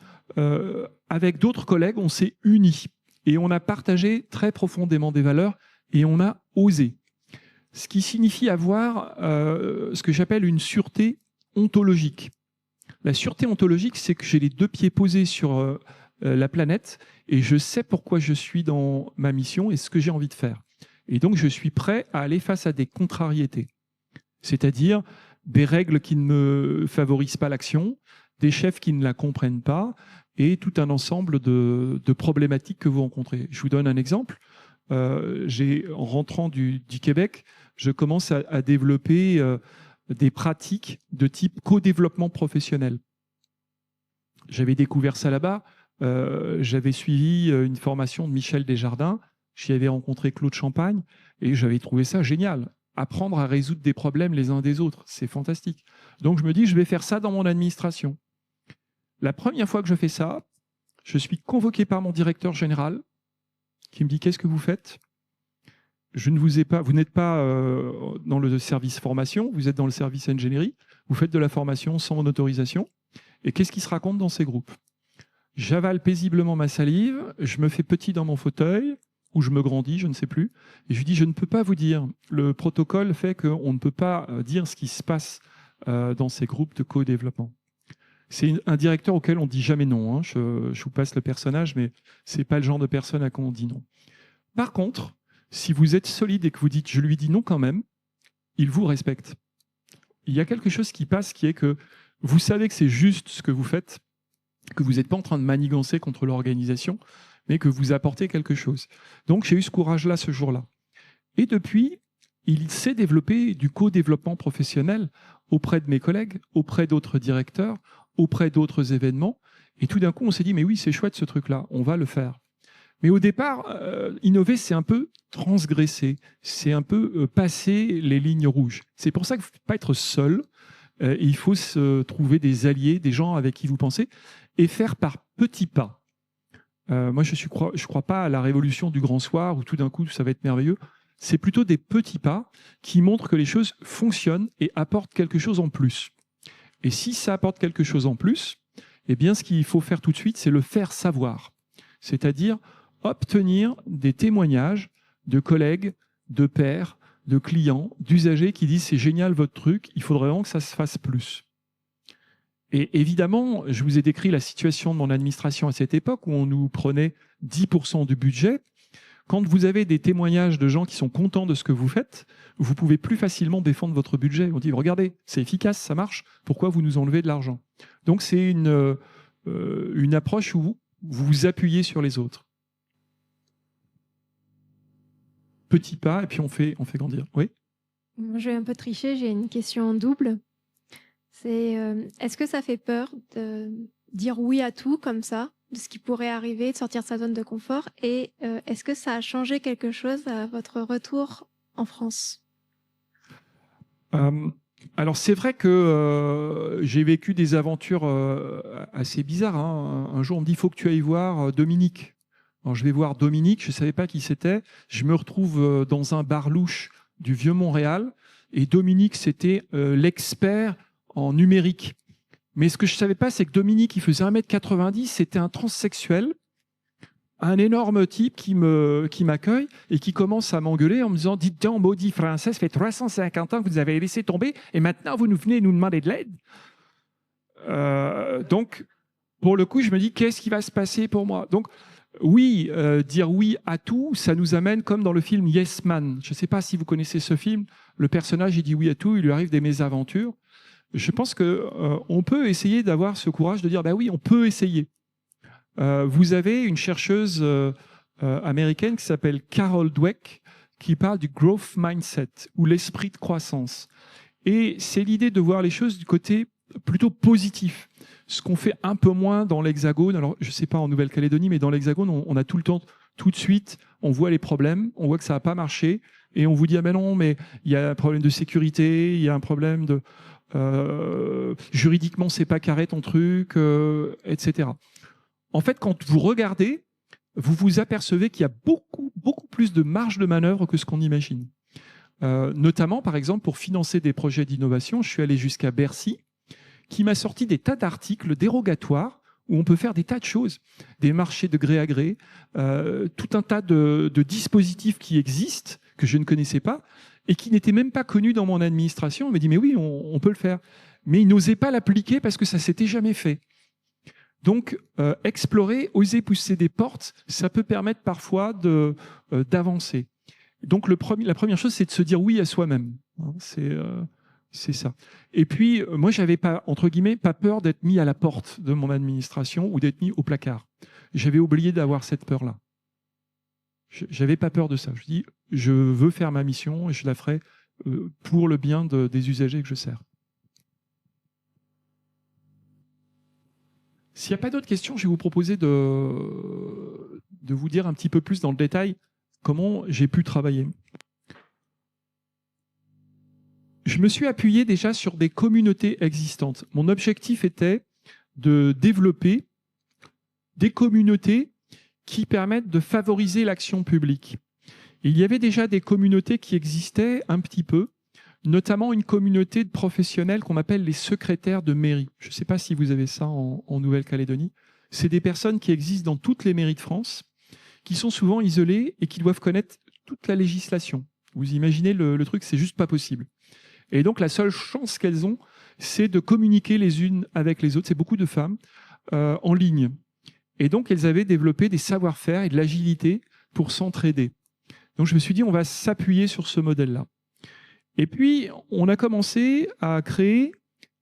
avec d'autres collègues, on s'est unis et on a partagé très profondément des valeurs et on a osé. Ce qui signifie avoir ce que j'appelle une sûreté ontologique. La sûreté ontologique, c'est que j'ai les deux pieds posés sur la planète et je sais pourquoi je suis dans ma mission et ce que j'ai envie de faire. Et donc, je suis prêt à aller face à des contrariétés, c'est-à-dire des règles qui ne me favorisent pas l'action, des chefs qui ne la comprennent pas et tout un ensemble de problématiques que vous rencontrez. Je vous donne un exemple. En rentrant du Québec, je commence à développer des pratiques de type co-développement professionnel. J'avais découvert ça là-bas. J'avais suivi une formation de Michel Desjardins. J'y avais rencontré Claude Champagne et j'avais trouvé ça génial. Apprendre à résoudre des problèmes les uns des autres, c'est fantastique. Donc je me dis, je vais faire ça dans mon administration. La première fois que je fais ça, je suis convoqué par mon directeur général qui me dit, qu'est-ce que vous faites ? Je ne vous ai pas, vous n'êtes pas dans le service formation, vous êtes dans le service ingénierie, vous faites de la formation sans mon autorisation. Et qu'est-ce qui se raconte dans ces groupes ? J'avale paisiblement ma salive, je me fais petit dans mon fauteuil, ou je me grandis, je ne sais plus, et je lui dis, je ne peux pas vous dire. Le protocole fait qu'on ne peut pas dire ce qui se passe dans ces groupes de co-développement. C'est un directeur auquel on ne dit jamais non. Hein. Je vous passe le personnage, mais ce n'est pas le genre de personne à qui on dit non. Par contre, si vous êtes solide et que vous dites « je lui dis non quand même », il vous respecte. Il y a quelque chose qui passe qui est que vous savez que c'est juste ce que vous faites, que vous n'êtes pas en train de manigancer contre l'organisation, mais que vous apportez quelque chose. Donc j'ai eu ce courage-là ce jour-là. Et depuis, il s'est développé du co-développement professionnel auprès de mes collègues, auprès d'autres directeurs, auprès d'autres événements. Et tout d'un coup, on s'est dit, mais oui, c'est chouette ce truc-là, on va le faire. Mais au départ, innover, c'est un peu transgresser, c'est un peu passer les lignes rouges. C'est pour ça qu'il ne faut pas être seul, il faut se trouver des alliés, des gens avec qui vous pensez, et faire par petits pas. Moi, je ne crois pas à la révolution du grand soir, où tout d'un coup, ça va être merveilleux. C'est plutôt des petits pas qui montrent que les choses fonctionnent et apportent quelque chose en plus. Et si ça apporte quelque chose en plus, eh bien, ce qu'il faut faire tout de suite, c'est le faire savoir. C'est-à-dire obtenir des témoignages de collègues, de pairs, de clients, d'usagers qui disent « c'est génial votre truc, il faudrait vraiment que ça se fasse plus ». Et évidemment, je vous ai décrit la situation de mon administration à cette époque où on nous prenait 10% du budget. Quand vous avez des témoignages de gens qui sont contents de ce que vous faites, vous pouvez plus facilement défendre votre budget. On dit, regardez, c'est efficace, ça marche, pourquoi vous nous enlevez de l'argent ? Donc c'est une approche où vous vous appuyez sur les autres. Petit pas, et puis on fait grandir. Oui ? Je vais un peu tricher, j'ai une question double. C'est est-ce que ça fait peur de dire oui à tout comme ça, de ce qui pourrait arriver, de sortir de sa zone de confort ? Et est-ce que ça a changé quelque chose à votre retour en France ? Alors c'est vrai que j'ai vécu des aventures assez bizarres. Hein. Un jour on me dit il faut que tu ailles voir Dominique. Alors je vais voir Dominique, je ne savais pas qui c'était. Je me retrouve dans un bar louche du Vieux-Montréal et Dominique c'était l'expert en numérique. Mais ce que je ne savais pas, c'est que Dominique, il faisait 1m90, c'était un transsexuel, un énorme type qui m'accueille et qui commence à m'engueuler en me disant « Dites donc, maudit français, ça fait 350 ans que vous avez laissé tomber et maintenant vous venez nous demander de l'aide. » Donc, pour le coup, je me dis « Qu'est-ce qui va se passer pour moi ?» Donc, oui, dire oui à tout, ça nous amène comme dans le film Yes Man. Je ne sais pas si vous connaissez ce film. Le personnage, il dit oui à tout, il lui arrive des mésaventures. Je pense qu'on peut essayer d'avoir ce courage de dire bah oui, on peut essayer. Vous avez une chercheuse américaine qui s'appelle Carol Dweck qui parle du growth mindset ou l'esprit de croissance. Et c'est l'idée de voir les choses du côté plutôt positif. Ce qu'on fait un peu moins dans l'Hexagone. Alors, je ne sais pas en Nouvelle-Calédonie, mais dans l'Hexagone, on a tout le temps, tout de suite, on voit les problèmes, on voit que ça n'a pas marché et on vous dit ah ben non, mais il y a un problème de sécurité, il y a un problème de juridiquement c'est pas carré ton truc, etc. En fait, quand vous regardez, vous vous apercevez qu'il y a beaucoup plus de marge de manœuvre que ce qu'on imagine. Notamment, par exemple, pour financer des projets d'innovation, je suis allé jusqu'à Bercy, qui m'a sorti des tas d'articles dérogatoires où on peut faire des tas de choses, des marchés de gré à gré, tout un tas de dispositifs qui existent, que je ne connaissais pas, et qui n'étaient même pas connus dans mon administration. On m'a dit, mais oui, on peut le faire. Mais ils n'osaient pas l'appliquer parce que ça ne s'était jamais fait. Donc, explorer, oser pousser des portes, ça peut permettre parfois d'avancer. Donc, la première chose, c'est de se dire oui à soi-même. Hein, c'est ça. Et puis, moi, j'avais pas, entre guillemets, pas peur d'être mis à la porte de mon administration ou d'être mis au placard. J'avais oublié d'avoir cette peur-là. J'avais pas peur de ça. Je dis, je veux faire ma mission et je la ferai pour le bien des usagers que je sers. S'il n'y a pas d'autres questions, je vais vous proposer de vous dire un petit peu plus dans le détail comment j'ai pu travailler. Je me suis appuyé déjà sur des communautés existantes. Mon objectif était de développer des communautés qui permettent de favoriser l'action publique. Et il y avait déjà des communautés qui existaient un petit peu, notamment une communauté de professionnels qu'on appelle les secrétaires de mairie. Je ne sais pas si vous avez ça en Nouvelle-Calédonie. C'est des personnes qui existent dans toutes les mairies de France, qui sont souvent isolées et qui doivent connaître toute la législation. Vous imaginez le truc, c'est juste pas possible. Et donc la seule chance qu'elles ont, c'est de communiquer les unes avec les autres. C'est beaucoup de femmes en ligne. Et donc elles avaient développé des savoir-faire et de l'agilité pour s'entraider. Donc je me suis dit, on va s'appuyer sur ce modèle-là. Et puis, on a commencé à créer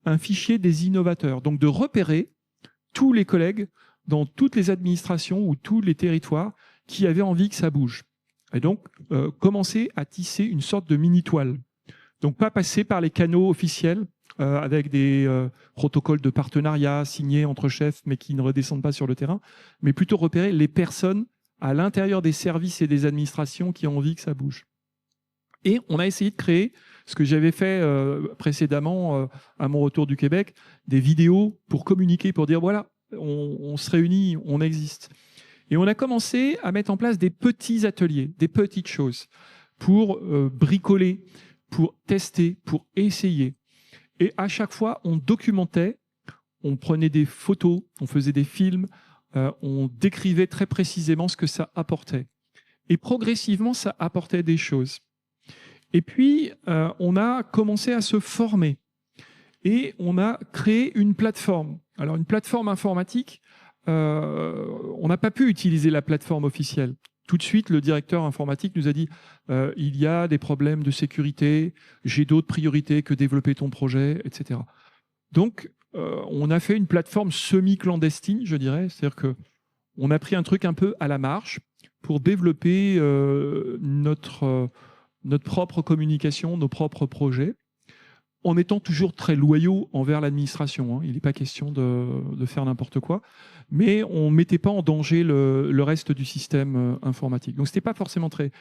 un fichier des innovateurs, donc de repérer tous les collègues dans toutes les administrations ou tous les territoires qui avaient envie que ça bouge. Et donc, commencer à tisser une sorte de mini-toile. Donc, pas passer par les canaux officiels avec des protocoles de partenariat signés entre chefs, mais qui ne redescendent pas sur le terrain, mais plutôt repérer les personnes à l'intérieur des services et des administrations qui ont envie que ça bouge. Et on a essayé de créer ce que j'avais fait précédemment à mon retour du Québec, des vidéos pour communiquer, pour dire voilà, on se réunit, on existe. Et on a commencé à mettre en place des petits ateliers, des petites choses pour bricoler, pour tester, pour essayer. Et à chaque fois, on documentait, on prenait des photos, on faisait des films, on décrivait très précisément ce que ça apportait. Et progressivement, ça apportait des choses. Et puis, on a commencé à se former et on a créé une plateforme. Alors, une plateforme informatique, on n'a pas pu utiliser la plateforme officielle. Tout de suite, le directeur informatique nous a dit il y a des problèmes de sécurité, j'ai d'autres priorités que développer ton projet, etc. Donc, on a fait une plateforme semi-clandestine, je dirais. C'est-à-dire qu'on a pris un truc un peu à la marge pour développer notre propre communication, nos propres projets, en étant toujours très loyaux envers l'administration. Il n'est pas question de faire n'importe quoi, mais on ne mettait pas en danger le reste du système informatique. Donc, ce n'était pas forcément très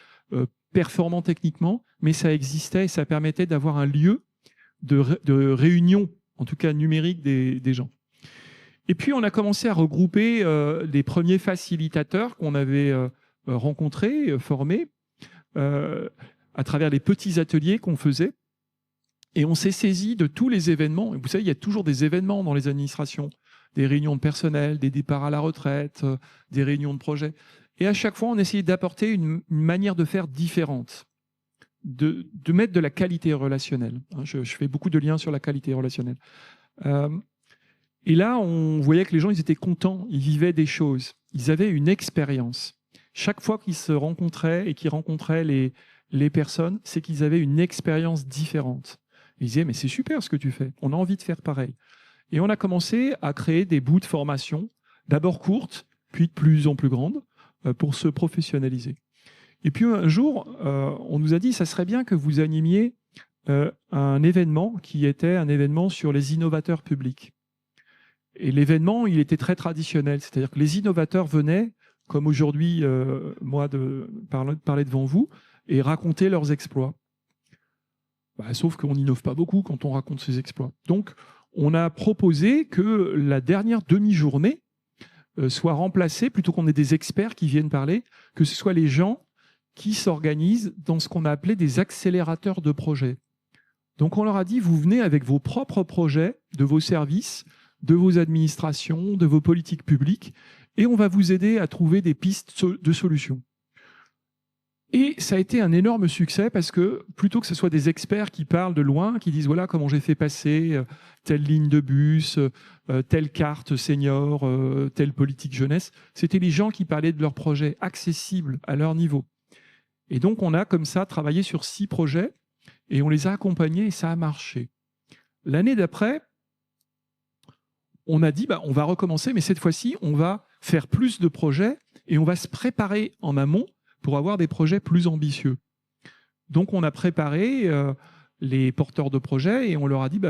performant techniquement, mais ça existait et ça permettait d'avoir un lieu de réunion, en tout cas numérique, des gens. Et puis, on a commencé à regrouper les premiers facilitateurs qu'on avait rencontrés, formés, à travers les petits ateliers qu'on faisait. Et on s'est saisi de tous les événements. Et vous savez, il y a toujours des événements dans les administrations, des réunions de personnel, des départs à la retraite, des réunions de projets. Et à chaque fois, on essayait d'apporter une manière de faire différente, de mettre de la qualité relationnelle. Je fais beaucoup de liens sur la qualité relationnelle. Et là, on voyait que les gens, ils étaient contents, ils vivaient des choses, ils avaient une expérience. Chaque fois qu'ils se rencontraient et qu'ils rencontraient les personnes, c'est qu'ils avaient une expérience différente. Ils disaient, mais c'est super ce que tu fais, on a envie de faire pareil. Et on a commencé à créer des bouts de formation, d'abord courtes, puis de plus en plus grandes, pour se professionnaliser. Et puis un jour, on nous a dit, ça serait bien que vous animiez un événement qui était un événement sur les innovateurs publics. Et l'événement, il était très traditionnel, c'est-à-dire que les innovateurs venaient, comme aujourd'hui, moi, de parler devant vous, et raconter leurs exploits. Sauf qu'on n'innove pas beaucoup quand on raconte ses exploits. Donc, on a proposé que la dernière demi-journée soit remplacée, plutôt qu'on ait des experts qui viennent parler, que ce soit les gens qui s'organisent dans ce qu'on a appelé des accélérateurs de projets. Donc, on leur a dit, vous venez avec vos propres projets de vos services, de vos administrations, de vos politiques publiques, et on va vous aider à trouver des pistes de solutions. Et ça a été un énorme succès parce que plutôt que ce soit des experts qui parlent de loin, qui disent voilà comment j'ai fait passer telle ligne de bus, telle carte senior, telle politique jeunesse, c'était les gens qui parlaient de leurs projets accessibles à leur niveau. Et donc on a comme ça travaillé sur 6 projets et on les a accompagnés et ça a marché. L'année d'après, on a dit on va recommencer, mais cette fois-ci on va faire plus de projets et on va se préparer en amont pour avoir des projets plus ambitieux. Donc on a préparé les porteurs de projets et on leur a dit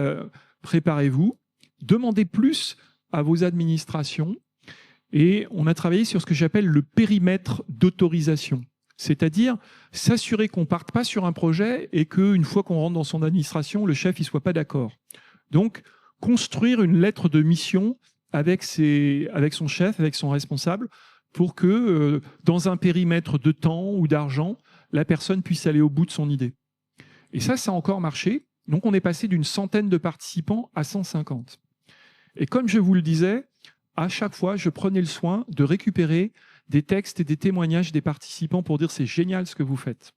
préparez-vous, demandez plus à vos administrations et on a travaillé sur ce que j'appelle le périmètre d'autorisation. C'est-à-dire s'assurer qu'on ne parte pas sur un projet et qu'une fois qu'on rentre dans son administration, le chef ne soit pas d'accord. Donc construire une lettre de mission avec son chef, avec son responsable, pour que, dans un périmètre de temps ou d'argent, la personne puisse aller au bout de son idée. Et ça a encore marché. Donc, on est passé d'une centaine de participants à 150. Et comme je vous le disais, à chaque fois, je prenais le soin de récupérer des textes et des témoignages des participants pour dire « c'est génial ce que vous faites ».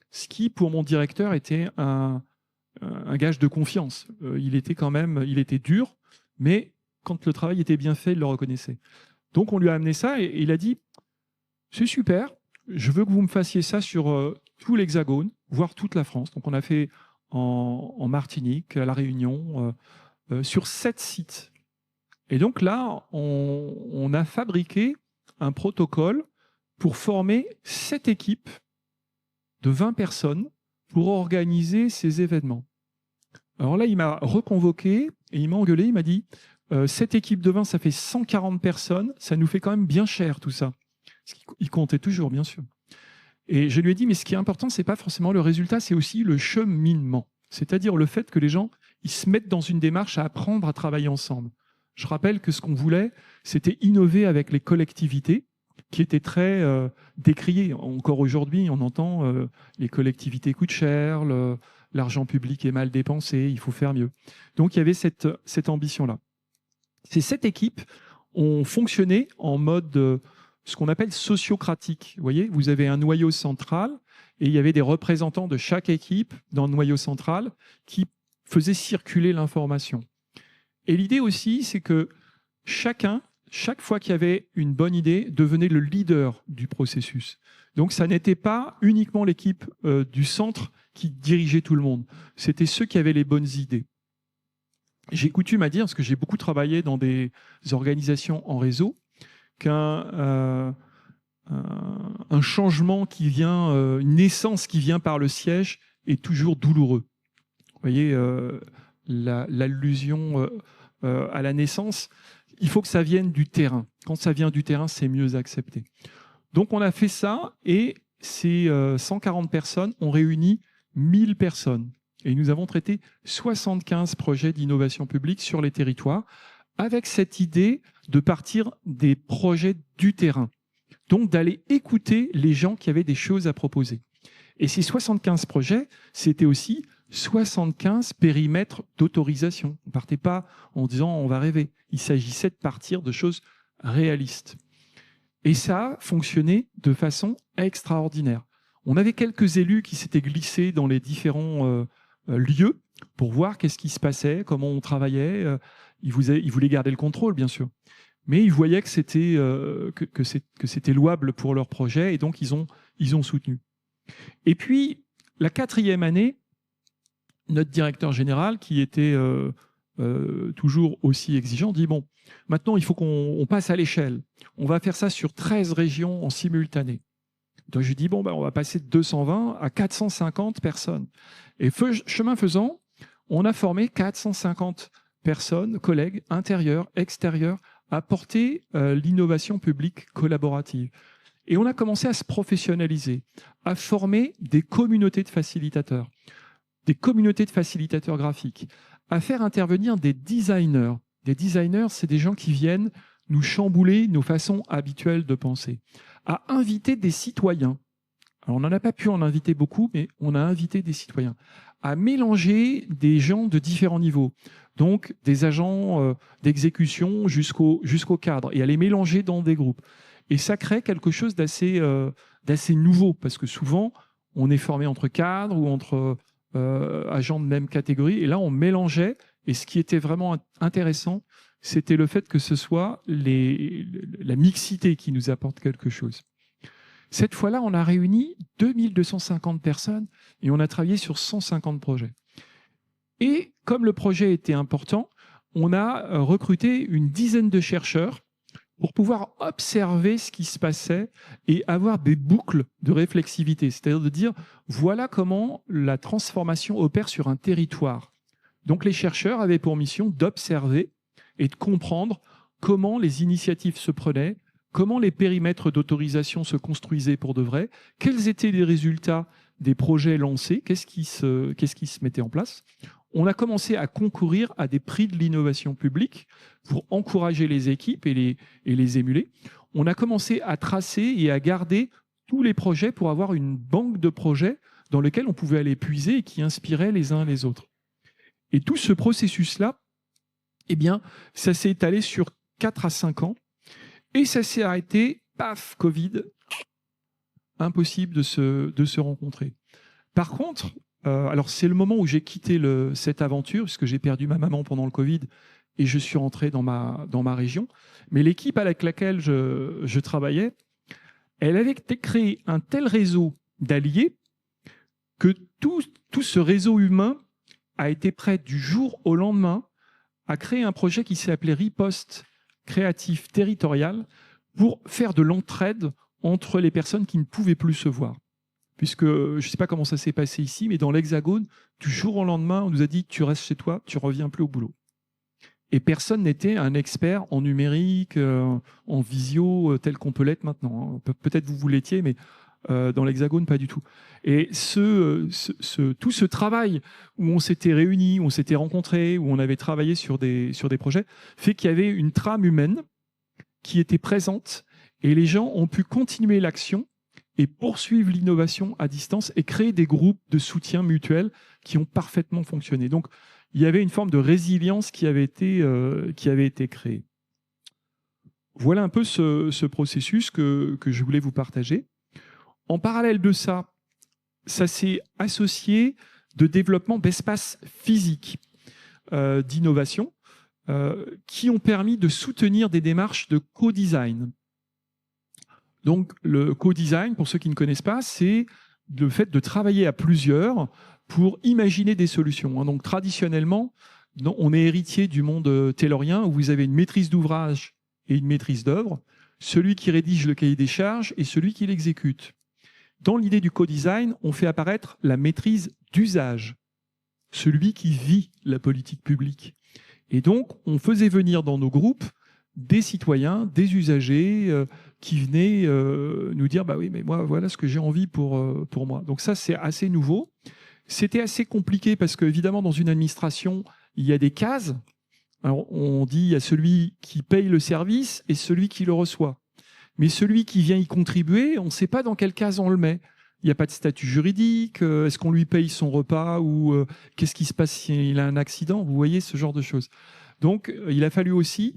Ce qui, pour mon directeur, était un gage de confiance. Il était dur, mais quand le travail était bien fait, il le reconnaissait. Donc, on lui a amené ça et il a dit « c'est super, je veux que vous me fassiez ça sur tout l'Hexagone, voire toute la France ». Donc, on a fait en Martinique, à La Réunion, sur 7 sites. Et donc là, on a fabriqué un protocole pour former 7 équipes de 20 personnes pour organiser ces événements. Alors là, il m'a reconvoqué et il m'a engueulé, il m'a dit cette équipe de 20, ça fait 140 personnes, ça nous fait quand même bien cher tout ça. Il comptait toujours, bien sûr. Et je lui ai dit, mais ce qui est important, c'est pas forcément le résultat, c'est aussi le cheminement. C'est-à-dire le fait que les gens, ils se mettent dans une démarche à apprendre à travailler ensemble. Je rappelle que ce qu'on voulait, c'était innover avec les collectivités, qui étaient très décriées. Encore aujourd'hui, on entend les collectivités coûtent cher, l'argent public est mal dépensé, il faut faire mieux. Donc il y avait cette ambition-là. Ces 7 équipes ont fonctionné en mode ce qu'on appelle sociocratique. Vous voyez, vous avez un noyau central et il y avait des représentants de chaque équipe dans le noyau central qui faisaient circuler l'information. Et l'idée aussi, c'est que chaque fois qu'il y avait une bonne idée, devenait le leader du processus. Donc ça n'était pas uniquement l'équipe du centre qui dirigeait tout le monde. C'était ceux qui avaient les bonnes idées. J'ai coutume à dire, parce que j'ai beaucoup travaillé dans des organisations en réseau, qu'un changement qui vient, une naissance qui vient par le siège est toujours douloureux. Vous voyez, l'allusion à la naissance, il faut que ça vienne du terrain. Quand ça vient du terrain, c'est mieux accepté. Donc on a fait ça et ces 140 personnes ont réuni 1000 personnes. Et nous avons traité 75 projets d'innovation publique sur les territoires avec cette idée de partir des projets du terrain. Donc d'aller écouter les gens qui avaient des choses à proposer. Et ces 75 projets, c'était aussi 75 périmètres d'autorisation. On ne partait pas en disant on va rêver. Il s'agissait de partir de choses réalistes. Et ça a fonctionné de façon extraordinaire. On avait quelques élus qui s'étaient glissés dans les différents lieux pour voir qu'est-ce qui se passait, comment on travaillait. Ils voulaient garder le contrôle, bien sûr. Mais ils voyaient que c'était louable pour leur projet et donc ils ont soutenu. Et puis, la 4e année, notre directeur général, qui était toujours aussi exigeant, dit bon, maintenant il faut qu'on passe à l'échelle. On va faire ça sur 13 régions en simultané. Donc je lui dis bon, on va passer de 220 à 450 personnes. Et chemin faisant, on a formé 450 personnes, collègues, intérieurs, extérieurs, à porter l'innovation publique collaborative. Et on a commencé à se professionnaliser, à former des communautés de facilitateurs graphiques, à faire intervenir des designers. Des designers, c'est des gens qui viennent nous chambouler nos façons habituelles de penser, à inviter des citoyens. Alors, on n'en a pas pu en inviter beaucoup, mais on a invité des citoyens, à mélanger des gens de différents niveaux, donc des agents d'exécution jusqu'au cadre, et à les mélanger dans des groupes. Et ça crée quelque chose d'assez d'assez nouveau, parce que souvent, on est formé entre cadres ou entre agents de même catégorie, et là, on mélangeait, et ce qui était vraiment intéressant, c'était le fait que ce soit la mixité qui nous apporte quelque chose. Cette fois-là, on a réuni 2250 personnes et on a travaillé sur 150 projets. Et comme le projet était important, on a recruté une dizaine de chercheurs pour pouvoir observer ce qui se passait et avoir des boucles de réflexivité, c'est-à-dire de dire voilà comment la transformation opère sur un territoire. Donc les chercheurs avaient pour mission d'observer et de comprendre comment les initiatives se prenaient, comment les périmètres d'autorisation se construisaient pour de vrai, quels étaient les résultats des projets lancés, qu'est-ce qui se mettait en place. On a commencé à concourir à des prix de l'innovation publique pour encourager les équipes et les émuler. On a commencé à tracer et à garder tous les projets pour avoir une banque de projets dans lesquels on pouvait aller puiser et qui inspiraient les uns les autres. Et tout ce processus-là, eh bien, ça s'est étalé sur 4 à 5 ans et ça s'est arrêté, paf, Covid, impossible de se rencontrer. Par contre, alors c'est le moment où j'ai quitté cette aventure, puisque j'ai perdu ma maman pendant le Covid et je suis rentré dans ma région. Mais l'équipe avec laquelle je travaillais, elle avait créé un tel réseau d'alliés que tout ce réseau humain a été prêt du jour au lendemain à créer un projet qui s'est appelé Riposte Créatif Territorial pour faire de l'entraide entre les personnes qui ne pouvaient plus se voir. Puisque, je ne sais pas comment ça s'est passé ici, mais dans l'Hexagone, du jour au lendemain, on nous a dit tu restes chez toi, tu ne reviens plus au boulot. Et personne n'était un expert en numérique, en visio, tel qu'on peut l'être maintenant. Peut-être vous l'étiez, mais dans l'Hexagone, pas du tout. Et tout ce travail où on s'était réunis, où on s'était rencontrés, où on avait travaillé sur des projets, fait qu'il y avait une trame humaine qui était présente et les gens ont pu continuer l'action et poursuivre l'innovation à distance et créer des groupes de soutien mutuel qui ont parfaitement fonctionné. Donc, il y avait une forme de résilience qui avait été créée. Voilà un peu ce processus que je voulais vous partager. En parallèle de ça, ça s'est associé de développement d'espaces physiques d'innovation qui ont permis de soutenir des démarches de co-design. Donc, le co-design, pour ceux qui ne connaissent pas, c'est le fait de travailler à plusieurs pour imaginer des solutions. Donc, traditionnellement, on est héritier du monde taylorien où vous avez une maîtrise d'ouvrage et une maîtrise d'œuvre, celui qui rédige le cahier des charges et celui qui l'exécute. Dans l'idée du co-design, on fait apparaître la maîtrise d'usage, celui qui vit la politique publique. Et donc, on faisait venir dans nos groupes des citoyens, des usagers qui venaient nous dire « bah oui, mais moi, voilà ce que j'ai envie pour moi ». Donc ça, c'est assez nouveau. C'était assez compliqué parce qu'évidemment, dans une administration, il y a des cases. Alors, on dit il y a celui qui paye le service et celui qui le reçoit. Mais celui qui vient y contribuer, on ne sait pas dans quelle case on le met. Il n'y a pas de statut juridique. Est-ce qu'on lui paye son repas ou qu'est-ce qui se passe s'il a un accident? Vous voyez, ce genre de choses. Donc, il a fallu aussi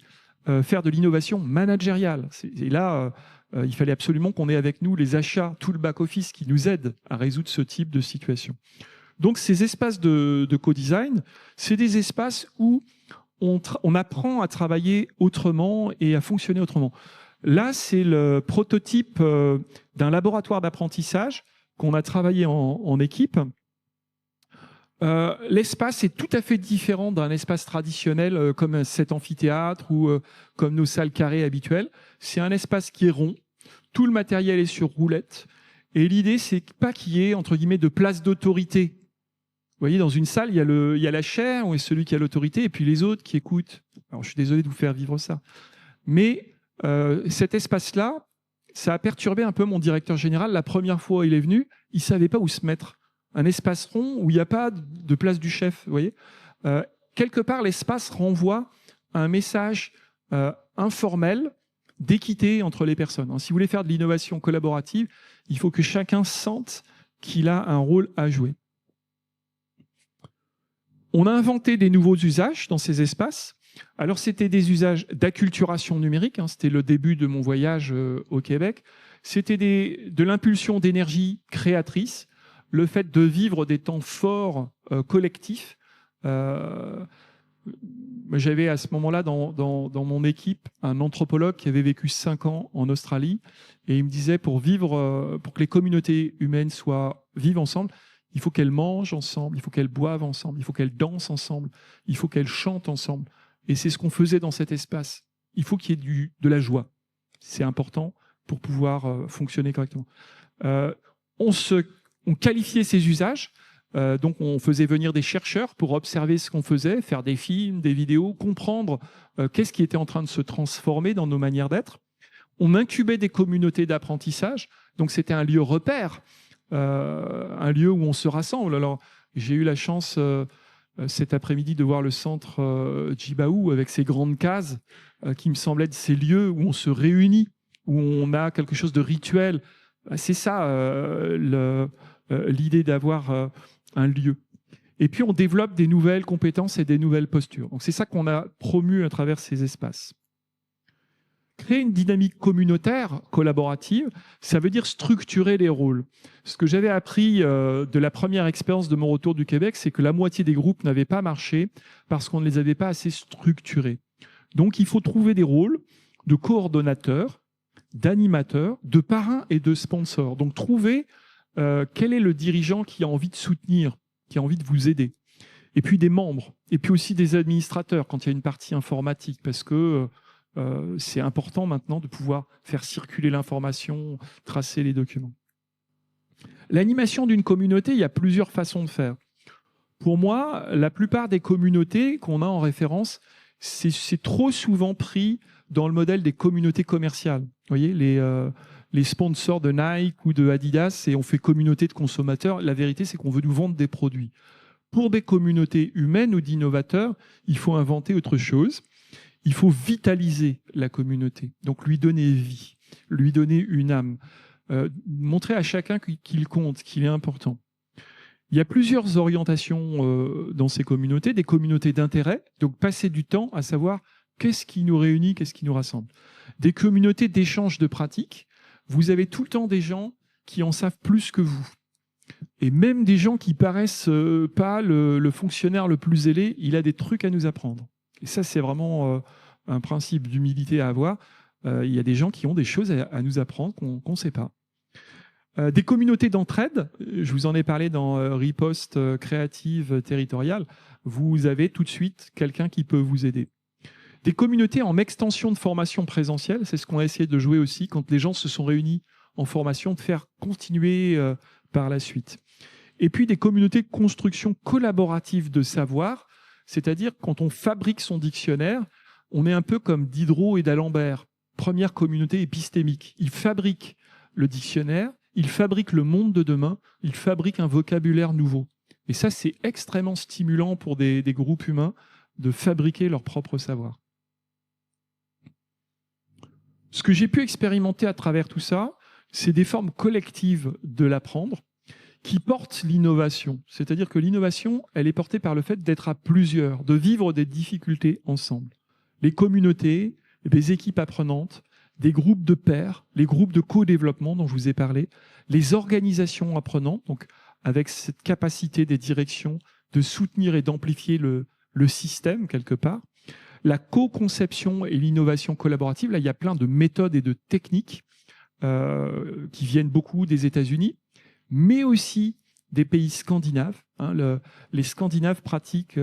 faire de l'innovation managériale. Et là, il fallait absolument qu'on ait avec nous les achats, tout le back-office qui nous aide à résoudre ce type de situation. Donc, ces espaces de co-design, c'est des espaces où on apprend à travailler autrement et à fonctionner autrement. Là, c'est le prototype d'un laboratoire d'apprentissage qu'on a travaillé en équipe. L'espace est tout à fait différent d'un espace traditionnel comme cet amphithéâtre ou comme nos salles carrées habituelles. C'est un espace qui est rond, tout le matériel est sur roulette, et l'idée, c'est pas qu'il y ait, entre guillemets, de place d'autorité. Vous voyez, dans une salle, il y a la chaire, où est celui qui a l'autorité, et puis les autres qui écoutent. Alors, je suis désolé de vous faire vivre ça. Mais cet espace-là, ça a perturbé un peu mon directeur général. La première fois où il est venu, il ne savait pas où se mettre. Un espace rond où il n'y a pas de place du chef. Vous voyez, quelque part, l'espace renvoie à un message informel d'équité entre les personnes. Si vous voulez faire de l'innovation collaborative, il faut que chacun sente qu'il a un rôle à jouer. On a inventé des nouveaux usages dans ces espaces. Alors, c'était des usages d'acculturation numérique. C'était le début de mon voyage au Québec. C'était de l'impulsion d'énergie créatrice, le fait de vivre des temps forts collectifs. J'avais à ce moment-là dans mon équipe un anthropologue qui avait vécu 5 ans en Australie, et il me disait pour que les communautés humaines vivent ensemble, il faut qu'elles mangent ensemble, il faut qu'elles boivent ensemble, il faut qu'elles dansent ensemble, il faut qu'elles chantent ensemble. Et c'est ce qu'on faisait dans cet espace. Il faut qu'il y ait de la joie. C'est important pour pouvoir fonctionner correctement. On qualifiait ces usages. Donc on faisait venir des chercheurs pour observer ce qu'on faisait, faire des films, des vidéos, comprendre qu'est-ce qui était en train de se transformer dans nos manières d'être. On incubait des communautés d'apprentissage. Donc c'était un lieu repère, un lieu où on se rassemble. Alors j'ai eu la chance cet après-midi de voir le centre Djibaou avec ses grandes cases qui me semblaient être ces lieux où on se réunit, où on a quelque chose de rituel. C'est ça l'idée d'avoir un lieu. Et puis on développe des nouvelles compétences et des nouvelles postures. Donc c'est ça qu'on a promu à travers ces espaces. Créer une dynamique communautaire, collaborative, ça veut dire structurer les rôles. Ce que j'avais appris de la première expérience de mon retour du Québec, c'est que la moitié des groupes n'avaient pas marché parce qu'on ne les avait pas assez structurés. Donc il faut trouver des rôles de coordonnateurs, d'animateurs, de parrains et de sponsors. Donc trouver quel est le dirigeant qui a envie de soutenir, qui a envie de vous aider. Et puis des membres, et puis aussi des administrateurs quand il y a une partie informatique, parce que c'est important maintenant de pouvoir faire circuler l'information, tracer les documents. L'animation d'une communauté, il y a plusieurs façons de faire. Pour moi, la plupart des communautés qu'on a en référence, c'est trop souvent pris dans le modèle des communautés commerciales. Vous voyez, les sponsors de Nike ou de Adidas, et on fait communauté de consommateurs. La vérité, c'est qu'on veut nous vendre des produits. Pour des communautés humaines ou d'innovateurs, il faut inventer autre chose. Il faut vitaliser la communauté, donc lui donner vie, lui donner une âme, montrer à chacun qu'il compte, qu'il est important. Il y a plusieurs orientations dans ces communautés, des communautés d'intérêt, donc passer du temps à savoir qu'est-ce qui nous réunit, qu'est-ce qui nous rassemble. Des communautés d'échange de pratiques, vous avez tout le temps des gens qui en savent plus que vous. Et même des gens qui paraissent pas le fonctionnaire le plus zélé, il a des trucs à nous apprendre. Et ça, c'est vraiment un principe d'humilité à avoir. Il y a des gens qui ont des choses à nous apprendre qu'on ne sait pas. Des communautés d'entraide, je vous en ai parlé dans Riposte créative territoriale, vous avez tout de suite quelqu'un qui peut vous aider. Des communautés en extension de formation présentielle, c'est ce qu'on a essayé de jouer aussi quand les gens se sont réunis en formation, de faire continuer par la suite. Et puis des communautés de construction collaborative de savoir, c'est-à-dire quand on fabrique son dictionnaire, on est un peu comme Diderot et d'Alembert, première communauté épistémique. Ils fabriquent le dictionnaire, ils fabriquent le monde de demain, ils fabriquent un vocabulaire nouveau. Et ça, c'est extrêmement stimulant pour des groupes humains de fabriquer leur propre savoir. Ce que j'ai pu expérimenter à travers tout ça, c'est des formes collectives de l'apprendre qui portent l'innovation. C'est-à-dire que l'innovation, elle est portée par le fait d'être à plusieurs, de vivre des difficultés ensemble. Les communautés, les équipes apprenantes, des groupes de pairs, les groupes de co-développement dont je vous ai parlé, les organisations apprenantes, donc avec cette capacité des directions de soutenir et d'amplifier le système quelque part, la co-conception et l'innovation collaborative. Là, il y a plein de méthodes et de techniques qui viennent beaucoup des États-Unis, mais aussi des pays scandinaves. Les Scandinaves pratiquent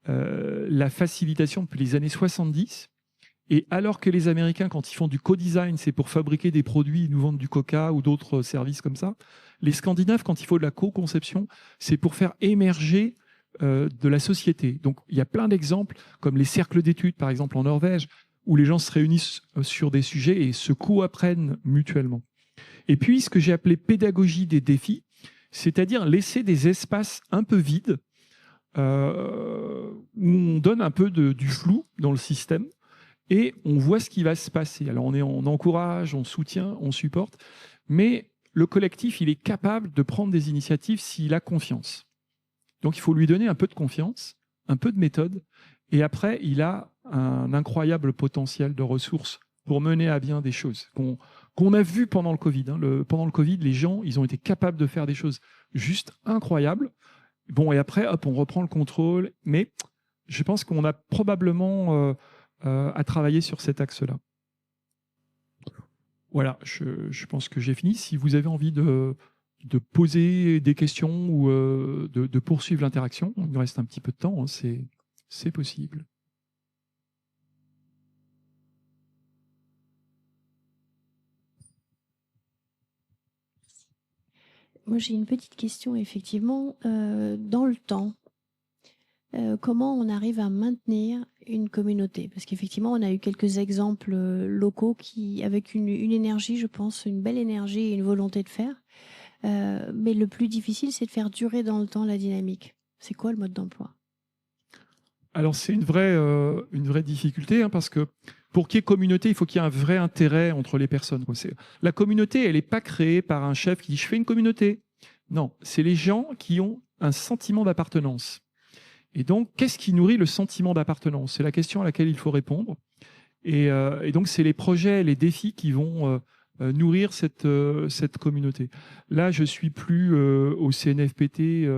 la facilitation depuis les années 70. Et alors que les Américains, quand ils font du co-design, c'est pour fabriquer des produits, ils nous vendent du coca ou d'autres services comme ça. Les Scandinaves, quand il faut de la co-conception, c'est pour faire émerger de la société. Donc il y a plein d'exemples, comme les cercles d'études, par exemple en Norvège, où les gens se réunissent sur des sujets et se co-apprennent mutuellement. Et puis, ce que j'ai appelé pédagogie des défis, c'est-à-dire laisser des espaces un peu vides, où on donne un peu du flou dans le système, et on voit ce qui va se passer. Alors on encourage, on soutient, on supporte, mais le collectif, il est capable de prendre des initiatives s'il a confiance. Donc il faut lui donner un peu de confiance, un peu de méthode, et après il a un incroyable potentiel de ressources pour mener à bien des choses qu'on a vu pendant le Covid. Pendant le Covid, les gens, ils ont été capables de faire des choses juste incroyables. Bon, et après, hop, on reprend le contrôle. Mais je pense qu'on a probablement à travailler sur cet axe-là. Voilà, je pense que j'ai fini. Si vous avez envie de poser des questions ou de poursuivre l'interaction, il nous reste un petit peu de temps, hein, c'est possible. Moi, j'ai une petite question, effectivement. Dans le temps, comment on arrive à maintenir une communauté? Parce qu'effectivement, on a eu quelques exemples locaux qui, avec une énergie, je pense, une belle énergie et une volonté de faire. Mais le plus difficile, c'est de faire durer dans le temps la dynamique. C'est quoi le mode d'emploi? Alors, c'est une vraie difficulté, hein, parce que pour qu'il y ait communauté, il faut qu'il y ait un vrai intérêt entre les personnes, quoi. La communauté, elle n'est pas créée par un chef qui dit « je fais une communauté ». Non, c'est les gens qui ont un sentiment d'appartenance. Et donc, qu'est-ce qui nourrit le sentiment d'appartenance? C'est la question à laquelle il faut répondre. Et donc, c'est les projets, les défis qui vont nourrir cette communauté. Là, je suis plus au CNFPT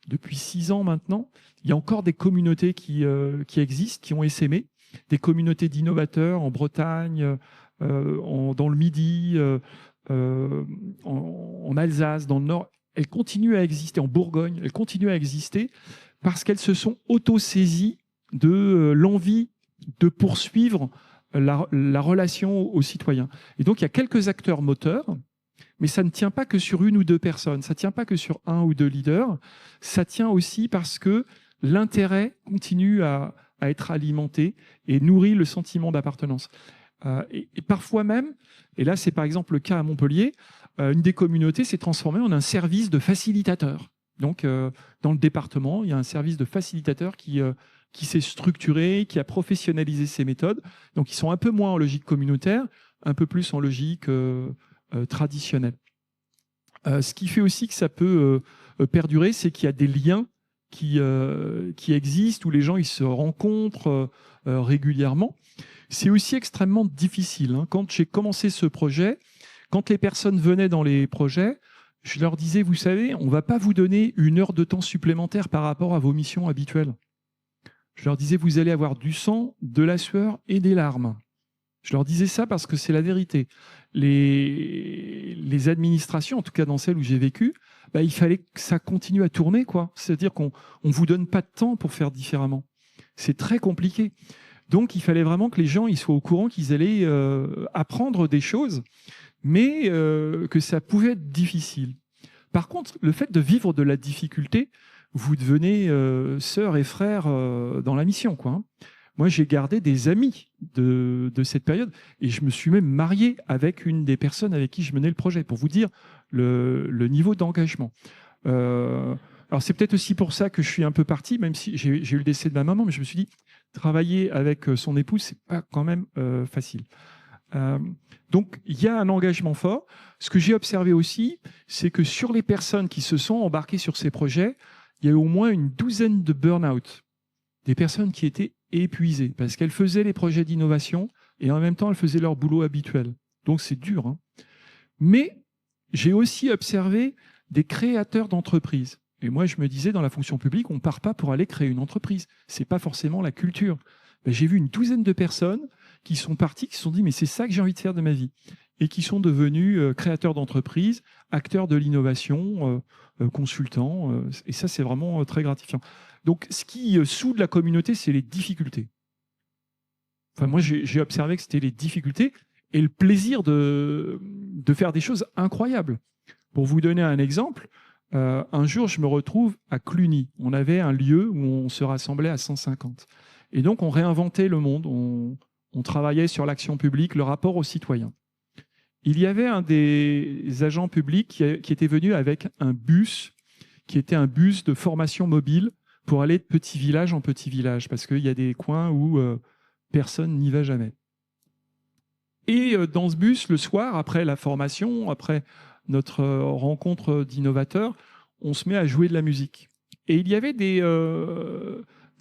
depuis 6 ans maintenant. Il y a encore des communautés qui existent, qui ont essaimé, des communautés d'innovateurs en Bretagne, dans le Midi, en Alsace, dans le Nord. Elles continuent à exister, en Bourgogne, elles continuent à exister parce qu'elles se sont auto-saisies de l'envie de poursuivre la relation aux citoyens. Et donc, il y a quelques acteurs moteurs, mais ça ne tient pas que sur une ou deux personnes, ça ne tient pas que sur un ou deux leaders, ça tient aussi parce que l'intérêt continue à être alimenté et nourrit le sentiment d'appartenance. Et parfois même, et là c'est par exemple le cas à Montpellier, une des communautés s'est transformée en un service de facilitateur. Donc dans le département, il y a un service de facilitateur qui s'est structuré, qui a professionnalisé ses méthodes. Donc ils sont un peu moins en logique communautaire, un peu plus en logique traditionnelle. Ce qui fait aussi que ça peut perdurer, c'est qu'il y a des liens qui existent, où les gens ils se rencontrent régulièrement. C'est aussi extrêmement difficile, hein. Quand j'ai commencé ce projet, quand les personnes venaient dans les projets, je leur disais, vous savez, on ne va pas vous donner 1 heure de temps supplémentaire par rapport à vos missions habituelles. Je leur disais, vous allez avoir du sang, de la sueur et des larmes. Je leur disais ça parce que c'est la vérité. Les administrations, en tout cas dans celles où j'ai vécu, il fallait que ça continue à tourner, quoi. C'est-à-dire qu'on ne vous donne pas de temps pour faire différemment. C'est très compliqué. Donc il fallait vraiment que les gens ils soient au courant qu'ils allaient apprendre des choses, mais que ça pouvait être difficile. Par contre, le fait de vivre de la difficulté, vous devenez sœurs et frères dans la mission, quoi, hein. Moi, j'ai gardé des amis de cette période et je me suis même marié avec une des personnes avec qui je menais le projet, pour vous dire le niveau d'engagement. Alors, c'est peut-être aussi pour ça que je suis un peu parti, même si j'ai eu le décès de ma maman, mais je me suis dit, travailler avec son épouse, c'est pas quand même facile. Donc, il y a un engagement fort. Ce que j'ai observé aussi, c'est que sur les personnes qui se sont embarquées sur ces projets, il y a eu au moins une 12aine de burn-out. Des personnes qui étaient épuisées parce qu'elles faisaient les projets d'innovation et en même temps, elles faisaient leur boulot habituel. Donc, c'est dur, hein. Mais j'ai aussi observé des créateurs d'entreprises. Et moi, je me disais, dans la fonction publique, on ne part pas pour aller créer une entreprise. Ce n'est pas forcément la culture. J'ai vu une 12aine de personnes qui sont parties, qui se sont dit, mais c'est ça que j'ai envie de faire de ma vie. Et qui sont devenus créateurs d'entreprises, acteurs de l'innovation, consultants. Et ça, c'est vraiment très gratifiant. Donc, ce qui soude la communauté, c'est les difficultés. Enfin, moi, j'ai observé que c'était les difficultés et le plaisir de faire des choses incroyables. Pour vous donner un exemple, un jour, je me retrouve à Cluny. On avait un lieu où on se rassemblait à 150. Et donc, on réinventait le monde. On travaillait sur l'action publique, le rapport aux citoyens. Il y avait un des agents publics qui était venu avec un bus, qui était un bus de formation mobile pour aller de petit village en petit village, parce qu'il y a des coins où personne n'y va jamais. Et dans ce bus, le soir, après la formation, après notre rencontre d'innovateurs, on se met à jouer de la musique. Et il y avait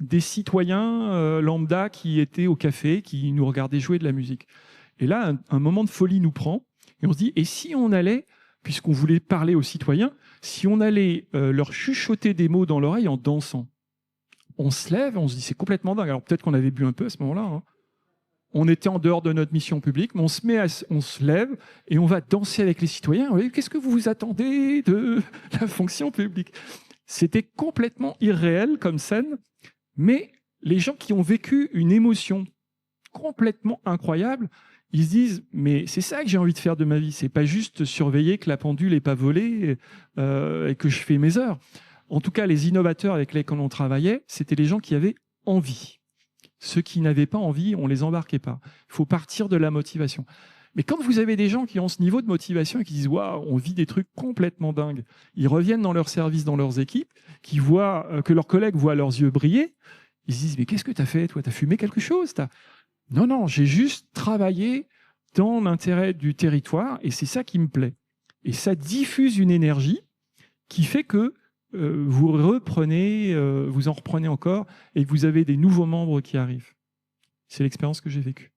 des citoyens lambda qui étaient au café, qui nous regardaient jouer de la musique. Et là, un moment de folie nous prend, et on se dit, et si on allait, puisqu'on voulait parler aux citoyens, si on allait leur chuchoter des mots dans l'oreille en dansant? On se lève, on se dit, c'est complètement dingue. Alors peut-être qu'on avait bu un peu à ce moment-là, hein. On était en dehors de notre mission publique, mais on se lève et on va danser avec les citoyens. Oui, qu'est-ce que vous vous attendez de la fonction publique? C'était complètement irréel comme scène, mais les gens qui ont vécu une émotion complètement incroyable, ils se disent, mais c'est ça que j'ai envie de faire de ma vie. C'est pas juste surveiller que la pendule n'est pas volée et que je fais mes heures. En tout cas, les innovateurs avec lesquels on travaillait, c'était les gens qui avaient envie. Ceux qui n'avaient pas envie, on les embarquait pas. Il faut partir de la motivation. Mais quand vous avez des gens qui ont ce niveau de motivation et qui disent « Waouh, on vit des trucs complètement dingues », ils reviennent dans leur service, dans leurs équipes, qui voient que leurs collègues voient leurs yeux briller, ils se disent « Mais qu'est-ce que tu as fait, toi? Tu as fumé quelque chose? » Non, non, j'ai juste travaillé dans l'intérêt du territoire et c'est ça qui me plaît. Et ça diffuse une énergie qui fait que vous en reprenez encore et que vous avez des nouveaux membres qui arrivent. C'est l'expérience que j'ai vécue.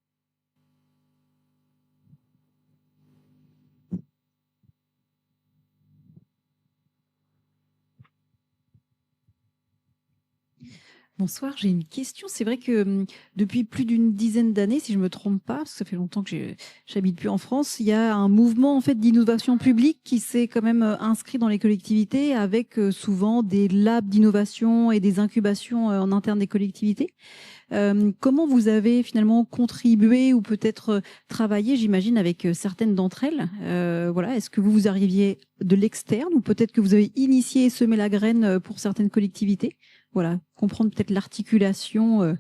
Bonsoir, j'ai une question. C'est vrai que depuis plus d'une dizaine d'années, si je ne me trompe pas, parce que ça fait longtemps que j'habite plus en France, il y a un mouvement en fait d'innovation publique qui s'est quand même inscrit dans les collectivités avec souvent des labs d'innovation et des incubations en interne des collectivités. Comment vous avez finalement contribué ou peut-être travaillé, j'imagine, avec certaines d'entre elles? Voilà, est-ce que vous arriviez de l'externe ou peut-être que vous avez initié et semé la graine pour certaines collectivités? Voilà, comprendre peut-être l'articulation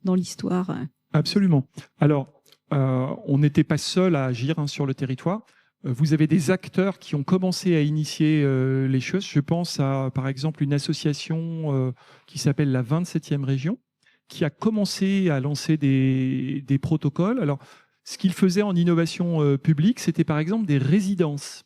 dans l'histoire. Absolument. Alors, on n'était pas seul à agir sur le territoire. Vous avez des acteurs qui ont commencé à initier les choses. Je pense à, par exemple, une association qui s'appelle la 27e région, qui a commencé à lancer des protocoles. Alors, ce qu'ils faisaient en innovation publique, c'était par exemple des résidences.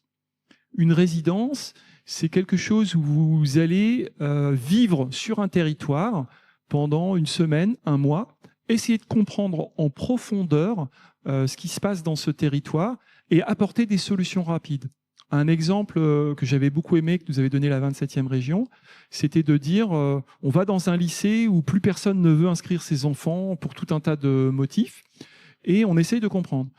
Une résidence, c'est quelque chose où vous allez vivre sur un territoire pendant une semaine, un mois, essayer de comprendre en profondeur ce qui se passe dans ce territoire et apporter des solutions rapides. Un exemple que j'avais beaucoup aimé, que nous avait donné la 27e région, c'était de dire on va dans un lycée où plus personne ne veut inscrire ses enfants pour tout un tas de motifs et on essaye de comprendre.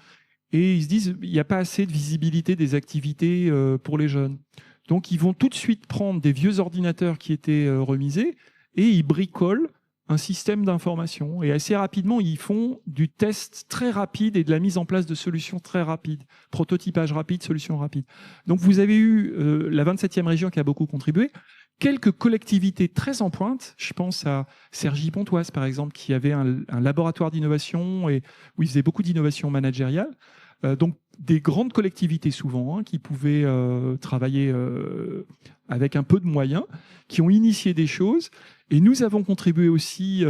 Et ils se disent il n'y a pas assez de visibilité des activités pour les jeunes. Donc, ils vont tout de suite prendre des vieux ordinateurs qui étaient remisés et ils bricolent un système d'information. Et assez rapidement, ils font du test très rapide et de la mise en place de solutions très rapides. Prototypage rapide, solutions rapides. Donc, vous avez eu la 27e région qui a beaucoup contribué. Quelques collectivités très en pointe. Je pense à Cergy-Pontoise, par exemple, qui avait un laboratoire d'innovation et où ils faisaient beaucoup d'innovation managériale. Donc, des grandes collectivités souvent qui pouvaient travailler avec un peu de moyens, qui ont initié des choses. Et nous avons contribué aussi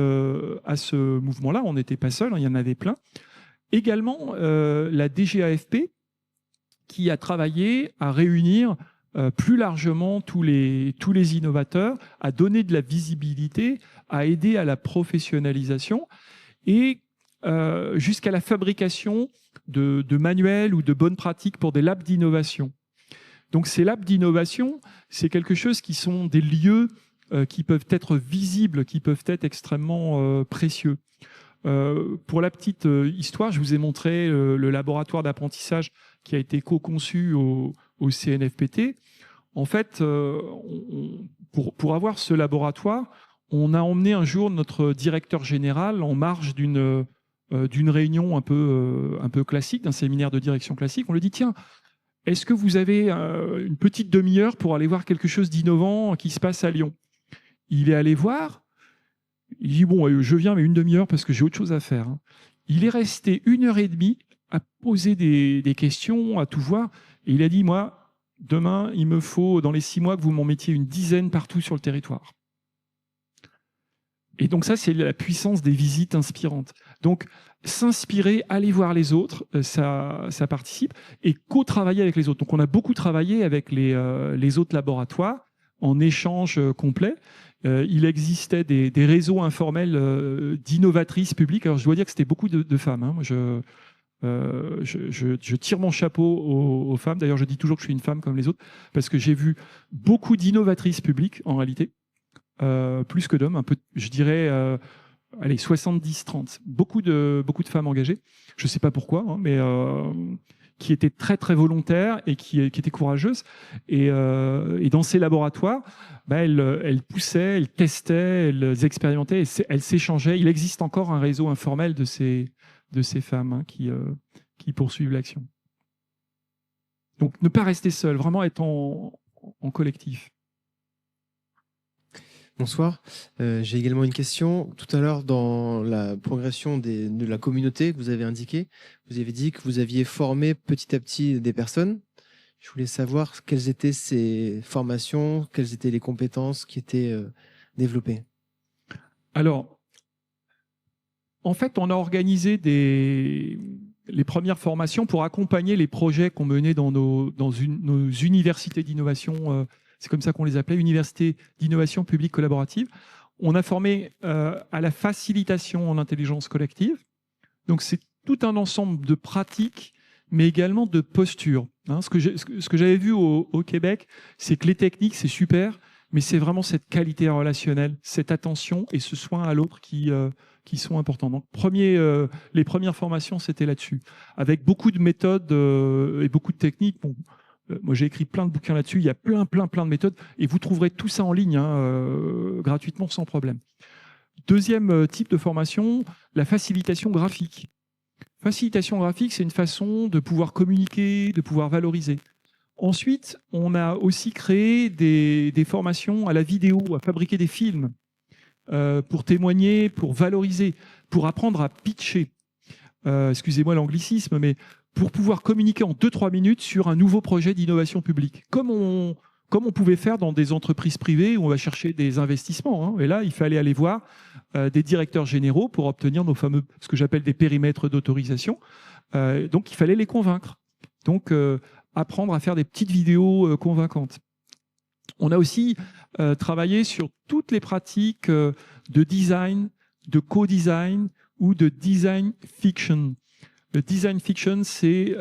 à ce mouvement-là. On n'était pas seuls, il y en avait plein. Également, la DGAFP, qui a travaillé à réunir plus largement tous les innovateurs, à donner de la visibilité, à aider à la professionnalisation et jusqu'à la fabrication de manuels ou de bonnes pratiques pour des labs d'innovation. Donc ces labs d'innovation, c'est quelque chose qui sont des lieux qui peuvent être visibles, qui peuvent être extrêmement précieux. Pour la petite histoire, je vous ai montré le laboratoire d'apprentissage qui a été co-conçu au CNFPT. En fait, pour avoir ce laboratoire, on a emmené un jour notre directeur général en marge d'une réunion un peu classique, d'un séminaire de direction classique. On lui dit, tiens, est-ce que vous avez une petite demi-heure pour aller voir quelque chose d'innovant qui se passe à Lyon? Il est allé voir, il dit, bon, je viens, mais une demi-heure parce que j'ai autre chose à faire. Il est resté 1h30 à poser des questions, à tout voir, et il a dit, moi, demain, il me faut, dans les 6 mois, que vous m'en mettiez une dizaine partout sur le territoire. Et donc ça, c'est la puissance des visites inspirantes. Donc, s'inspirer, aller voir les autres, ça participe, et co-travailler avec les autres. Donc, on a beaucoup travaillé avec les autres laboratoires en échange complet, il existait des réseaux informels d'innovatrices publiques. Alors je dois dire que c'était beaucoup de femmes. Hein. Moi, je tire mon chapeau aux femmes. D'ailleurs, je dis toujours que je suis une femme comme les autres, parce que j'ai vu beaucoup d'innovatrices publiques, en réalité, plus que d'hommes, un peu, je dirais, allez, 70-30. Beaucoup de femmes engagées. Je ne sais pas pourquoi, hein, mais qui étaient très, très volontaires et qui étaient courageuses. Et dans ces laboratoires, elles poussaient, elles testaient, elles expérimentaient, elles s'échangeaient. Il existe encore un réseau informel de ces femmes, hein, qui poursuivent l'action. Donc, ne pas rester seul, vraiment être en collectif. Bonsoir. J'ai également une question. Tout à l'heure, dans la progression de la communauté que vous avez indiqué, vous avez dit que vous aviez formé petit à petit des personnes. Je voulais savoir quelles étaient ces formations, quelles étaient les compétences qui étaient développées. Alors, en fait, on a organisé les premières formations pour accompagner les projets qu'on menait dans nos universités d'innovation. C'est comme ça qu'on les appelait, universités d'innovation publique collaborative. On a formé à la facilitation en intelligence collective. Donc, c'est tout un ensemble de pratiques, mais également de postures. Hein, ce que j'avais vu au Québec, c'est que les techniques, c'est super, mais c'est vraiment cette qualité relationnelle, cette attention et ce soin à l'autre qui sont importants. Donc, les premières formations, c'était là-dessus, avec beaucoup de méthodes et beaucoup de techniques. Bon, moi, j'ai écrit plein de bouquins là-dessus. Il y a plein de méthodes. Et vous trouverez tout ça en ligne, hein, gratuitement, sans problème. Deuxième type de formation, la facilitation graphique. Facilitation graphique, c'est une façon de pouvoir communiquer, de pouvoir valoriser. Ensuite, on a aussi créé des formations à la vidéo, à fabriquer des films pour témoigner, pour valoriser, pour apprendre à pitcher. Excusez-moi l'anglicisme, mais pour pouvoir communiquer en 2-3 minutes sur un nouveau projet d'innovation publique, comme on pouvait faire dans des entreprises privées où on va chercher des investissements. Hein. Et là, il fallait aller voir des directeurs généraux pour obtenir nos fameux, ce que j'appelle des périmètres d'autorisation. Donc, il fallait les convaincre. Donc, apprendre à faire des petites vidéos convaincantes. On a aussi travaillé sur toutes les pratiques de design, de co-design ou de design fiction. Le design fiction, c'est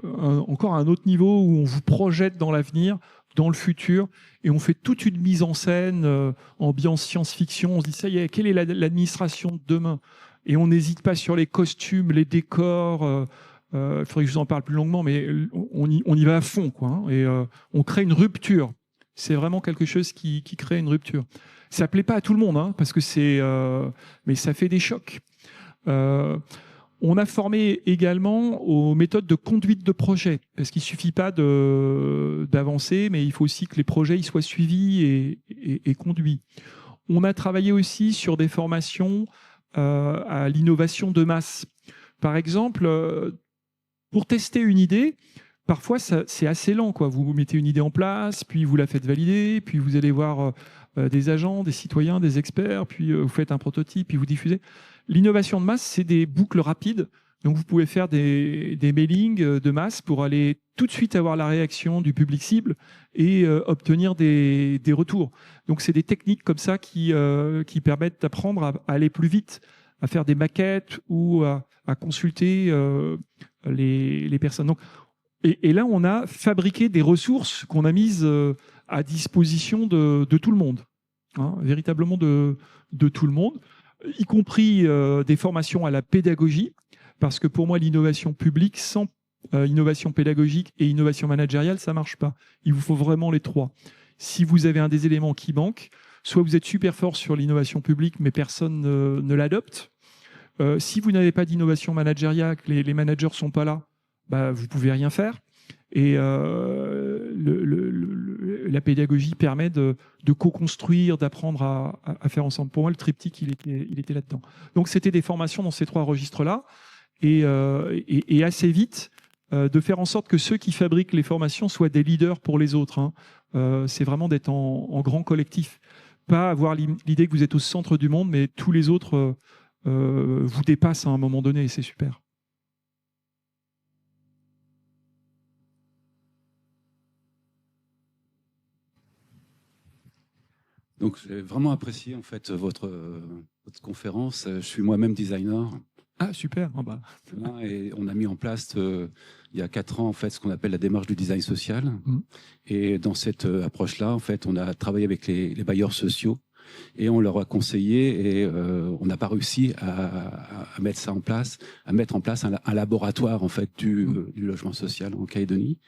encore un autre niveau où on vous projette dans l'avenir, dans le futur, et on fait toute une mise en scène, ambiance science-fiction. On se dit, ça y est, quelle est l'administration de demain? Et on n'hésite pas sur les costumes, les décors. Il faudrait que je vous en parle plus longuement, mais on y va à fond, quoi, hein, et on crée une rupture. C'est vraiment quelque chose qui crée une rupture. Ça ne plaît pas à tout le monde, hein, parce que mais ça fait des chocs. On a formé également aux méthodes de conduite de projet, parce qu'il ne suffit pas d'avancer, mais il faut aussi que les projets soient suivis et conduits. On a travaillé aussi sur des formations à l'innovation de masse. Par exemple, pour tester une idée, parfois c'est assez lent, quoi. Vous mettez une idée en place, puis vous la faites valider, puis vous allez voir des agents, des citoyens, des experts, puis vous faites un prototype, puis vous diffusez. L'innovation de masse, c'est des boucles rapides. Donc, vous pouvez faire des mailings de masse pour aller tout de suite avoir la réaction du public cible et obtenir des retours. Donc, c'est des techniques comme ça qui permettent d'apprendre à aller plus vite, à faire des maquettes ou à consulter les personnes. Donc, et là, on a fabriqué des ressources qu'on a mises à disposition de tout le monde, hein, véritablement de tout le monde, y compris des formations à la pédagogie, parce que pour moi, l'innovation publique sans innovation pédagogique et innovation managériale, ça ne marche pas. Il vous faut vraiment les trois. Si vous avez un des éléments qui manque, soit vous êtes super fort sur l'innovation publique, mais personne ne l'adopte. Si vous n'avez pas d'innovation managériale, que les managers ne sont pas là, vous ne pouvez rien faire. Et la pédagogie permet de co-construire, d'apprendre à faire ensemble. Pour moi, le triptyque, il était là-dedans. Donc, c'était des formations dans ces trois registres-là. Et assez vite, de faire en sorte que ceux qui fabriquent les formations soient des leaders pour les autres. Hein. C'est vraiment d'être en grand collectif. Pas avoir l'idée que vous êtes au centre du monde, mais tous les autres vous dépassent à un moment donné, et c'est super. Donc j'ai vraiment apprécié en fait votre conférence. Je suis moi-même designer. Ah, super. Ah bah. Voilà, et on a mis en place il y a 4 ans en fait ce qu'on appelle la démarche du design social. Et dans cette approche-là, en fait, on a travaillé avec les bailleurs sociaux et on leur a conseillé et on n'a pas réussi à mettre ça en place, à mettre en place un laboratoire en fait du logement social en Calédonie.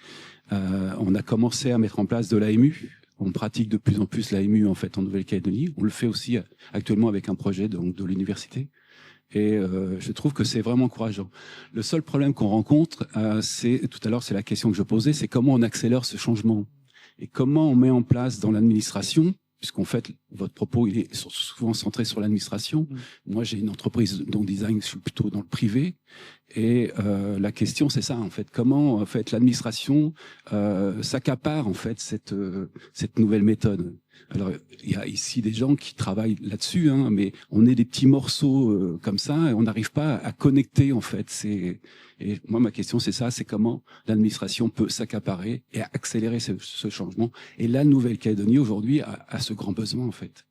On a commencé à mettre en place de l'AMU. On pratique de plus en plus l'AMU en fait en Nouvelle-Calédonie. On le fait aussi actuellement avec un projet donc de l'université. Et je trouve que c'est vraiment encourageant. Le seul problème qu'on rencontre, tout à l'heure, c'est la question que je posais, c'est comment on accélère ce changement et comment on met en place dans l'administration, puisqu'en fait, votre propos il est souvent centré sur l'administration. Moi, j'ai une entreprise dont design, je suis plutôt dans le privé. Et la question, c'est ça, en fait, comment en fait l'administration s'accapare en fait cette nouvelle méthode. Alors, il y a ici des gens qui travaillent là-dessus, hein, mais on est des petits morceaux comme ça, et on n'arrive pas à connecter en fait. Et moi, ma question, c'est ça, c'est comment l'administration peut s'accaparer et accélérer ce changement. Et la Nouvelle-Calédonie aujourd'hui a ce grand besoin en fait.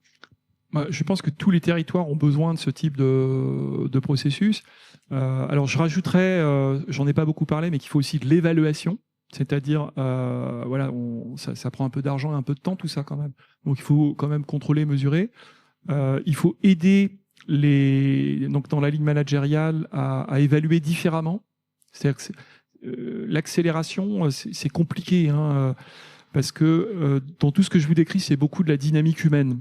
Je pense que tous les territoires ont besoin de ce type de processus. Alors, je rajouterais, j'en ai pas beaucoup parlé, mais qu'il faut aussi de l'évaluation. C'est-à-dire, voilà, ça prend un peu d'argent et un peu de temps, tout ça quand même. Donc, il faut quand même contrôler, mesurer. Il faut aider donc dans la ligne managériale à évaluer différemment. C'est-à-dire que l'accélération, c'est compliqué, hein, parce que dans tout ce que je vous décris, c'est beaucoup de la dynamique humaine.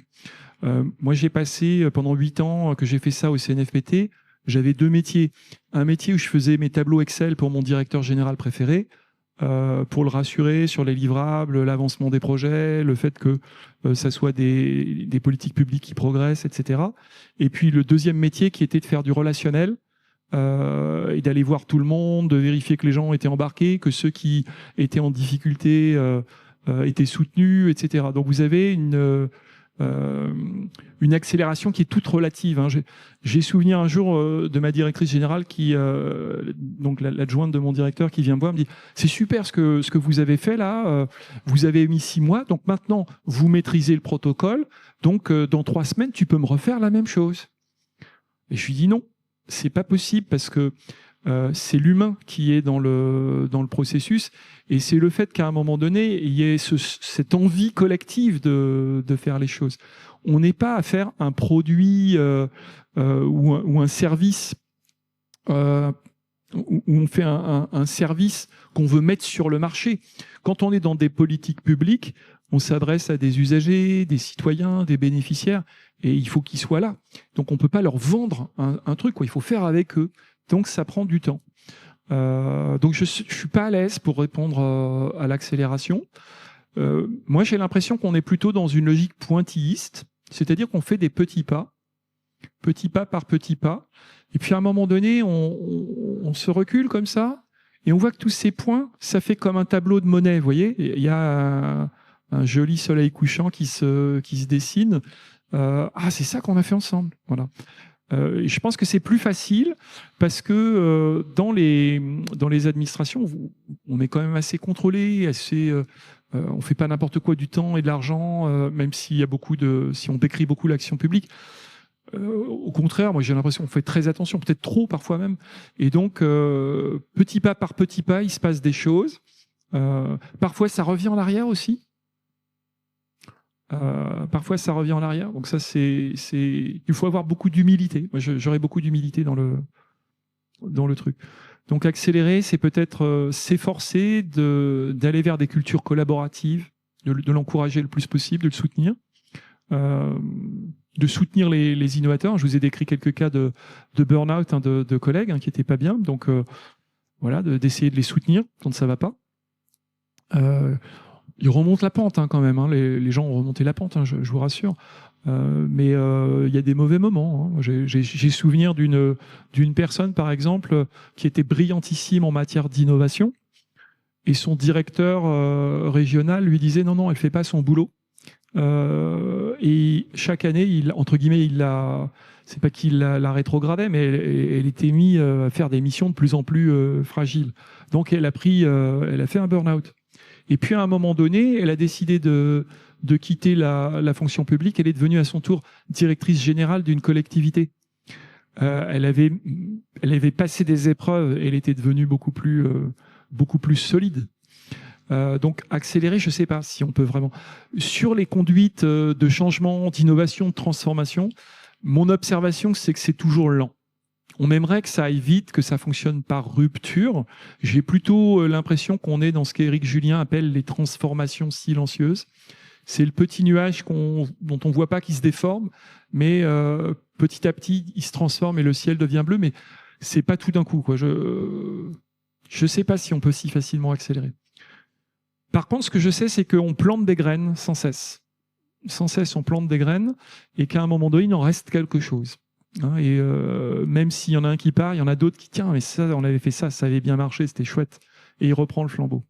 Moi, j'ai passé pendant 8 ans que j'ai fait ça au CNFPT. J'avais 2 métiers. Un métier où je faisais mes tableaux Excel pour mon directeur général préféré, pour le rassurer sur les livrables, l'avancement des projets, le fait que ça soit des politiques publiques qui progressent, etc. Et puis le deuxième métier qui était de faire du relationnel et d'aller voir tout le monde, de vérifier que les gens étaient embarqués, que ceux qui étaient en difficulté étaient soutenus, etc. Donc vous avez une accélération qui est toute relative. Hein. J'ai souvenir un jour de ma directrice générale donc l'adjointe de mon directeur qui vient me voir, me dit « C'est super ce que vous avez fait là, vous avez mis 6 mois, donc maintenant vous maîtrisez le protocole, donc dans 3 semaines tu peux me refaire la même chose. » Et je lui dis non, c'est pas possible parce que c'est l'humain qui est dans le processus et c'est le fait qu'à un moment donné, il y ait cette envie collective de faire les choses. On n'est pas à faire un produit ou un service où on fait un service qu'on veut mettre sur le marché. Quand on est dans des politiques publiques, on s'adresse à des usagers, des citoyens, des bénéficiaires et il faut qu'ils soient là. Donc on ne peut pas leur vendre un truc, quoi. Il faut faire avec eux. Donc ça prend du temps. Donc je suis pas à l'aise pour répondre à l'accélération. Moi j'ai l'impression qu'on est plutôt dans une logique pointilliste, c'est-à-dire qu'on fait des petits pas par petits pas, et puis à un moment donné on se recule comme ça, et on voit que tous ces points, ça fait comme un tableau de Monet, vous voyez, il y a un joli soleil couchant qui se dessine. C'est ça qu'on a fait ensemble, voilà. Je pense que c'est plus facile parce que dans les administrations, on est quand même assez contrôlé, on fait pas n'importe quoi du temps et de l'argent, même s'il y a si on décrit beaucoup l'action publique. Au contraire, moi j'ai l'impression qu'on fait très attention, peut-être trop parfois même. Et donc, petit pas par petit pas, il se passe des choses. Parfois, ça revient en arrière aussi. Parfois, ça revient en arrière. Donc ça, il faut avoir beaucoup d'humilité. Moi, j'aurais beaucoup d'humilité dans le truc. Donc accélérer, c'est peut-être s'efforcer d'aller vers des cultures collaboratives, de l'encourager le plus possible, de le soutenir, de soutenir les innovateurs. Je vous ai décrit quelques cas de burn-out de collègues qui n'étaient pas bien. Donc voilà, d'essayer de les soutenir quand ça ne va pas. Ils remontent la pente quand même. Les gens ont remonté la pente, je vous rassure. Mais il y a des mauvais moments. J'ai souvenir d'une personne, par exemple, qui était brillantissime en matière d'innovation. Et son directeur régional lui disait non, elle ne fait pas son boulot. Et chaque année, entre guillemets, c'est pas qu'il la rétrogradait, mais elle était mise à faire des missions de plus en plus fragiles. Donc elle a fait un burn-out. Et puis à un moment donné, elle a décidé de quitter la fonction publique. Elle est devenue à son tour directrice générale d'une collectivité. Elle avait passé des épreuves et elle était devenue beaucoup plus solide. Donc accélérer, je ne sais pas si on peut vraiment. Sur les conduites de changement, d'innovation, de transformation, mon observation, c'est que c'est toujours lent. On aimerait que ça aille vite, que ça fonctionne par rupture. J'ai plutôt l'impression qu'on est dans ce qu'Éric Julien appelle les transformations silencieuses. C'est le petit nuage dont on ne voit pas qui se déforme, mais petit à petit, il se transforme et le ciel devient bleu, mais c'est pas tout d'un coup, quoi. Je sais pas si on peut si facilement accélérer. Par contre, ce que je sais, c'est qu'on plante des graines sans cesse. Sans cesse, on plante des graines et qu'à un moment donné, il en reste quelque chose. Et même s'il y en a un qui part, il y en a d'autres qui, tiens, mais ça, on avait fait ça, ça avait bien marché, c'était chouette. Et il reprend le flambeau.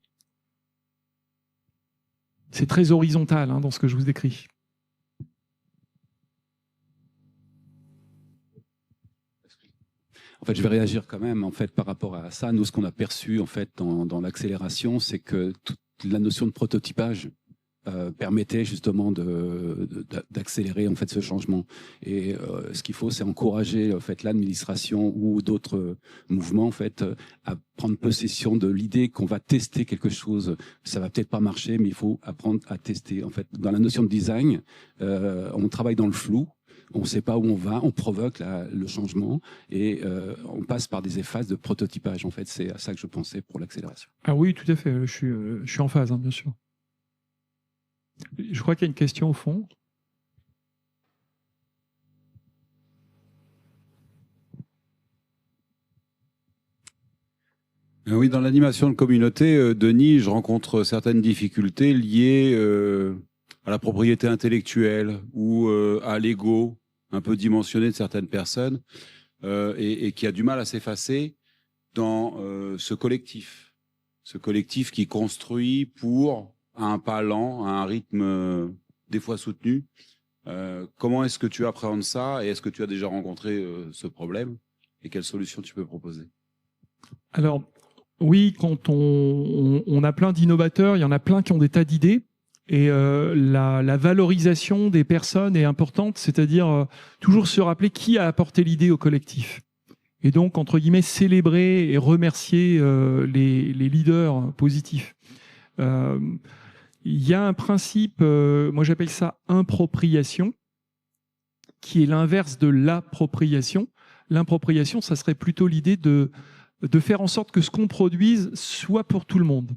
C'est très horizontal dans ce que je vous décris. En fait, je vais réagir quand même. En fait, par rapport à ça, nous, ce qu'on a perçu en fait dans l'accélération, c'est que toute la notion de prototypage permettait justement d'accélérer en fait ce changement. Et ce qu'il faut, c'est encourager en fait l'administration ou d'autres mouvements en fait à prendre possession de l'idée qu'on va tester quelque chose. Ça va peut-être pas marcher, mais il faut apprendre à tester. En fait, dans la notion de design, on travaille dans le flou. On ne sait pas où on va, on provoque le changement et on passe par des phases de prototypage. En fait, c'est à ça que je pensais pour l'accélération. Ah oui, tout à fait. Je suis en phase, bien sûr. Je crois qu'il y a une question au fond. Oui, dans l'animation de communauté, Denis, je rencontre certaines difficultés liées à la propriété intellectuelle ou à l'ego un peu dimensionné de certaines personnes et qui a du mal à s'effacer dans ce collectif qui construit à un pas lent, à un rythme des fois soutenu. Comment est-ce que tu appréhendes ça et est-ce que tu as déjà rencontré ce problème et quelles solutions tu peux proposer? Alors, oui, quand on a plein d'innovateurs, il y en a plein qui ont des tas d'idées et la valorisation des personnes est importante, c'est-à-dire toujours se rappeler qui a apporté l'idée au collectif. Et donc, entre guillemets, célébrer et remercier les leaders positifs. Il y a un principe, moi j'appelle ça impropriation, qui est l'inverse de l'appropriation. L'impropriation, ça serait plutôt l'idée de faire en sorte que ce qu'on produise soit pour tout le monde.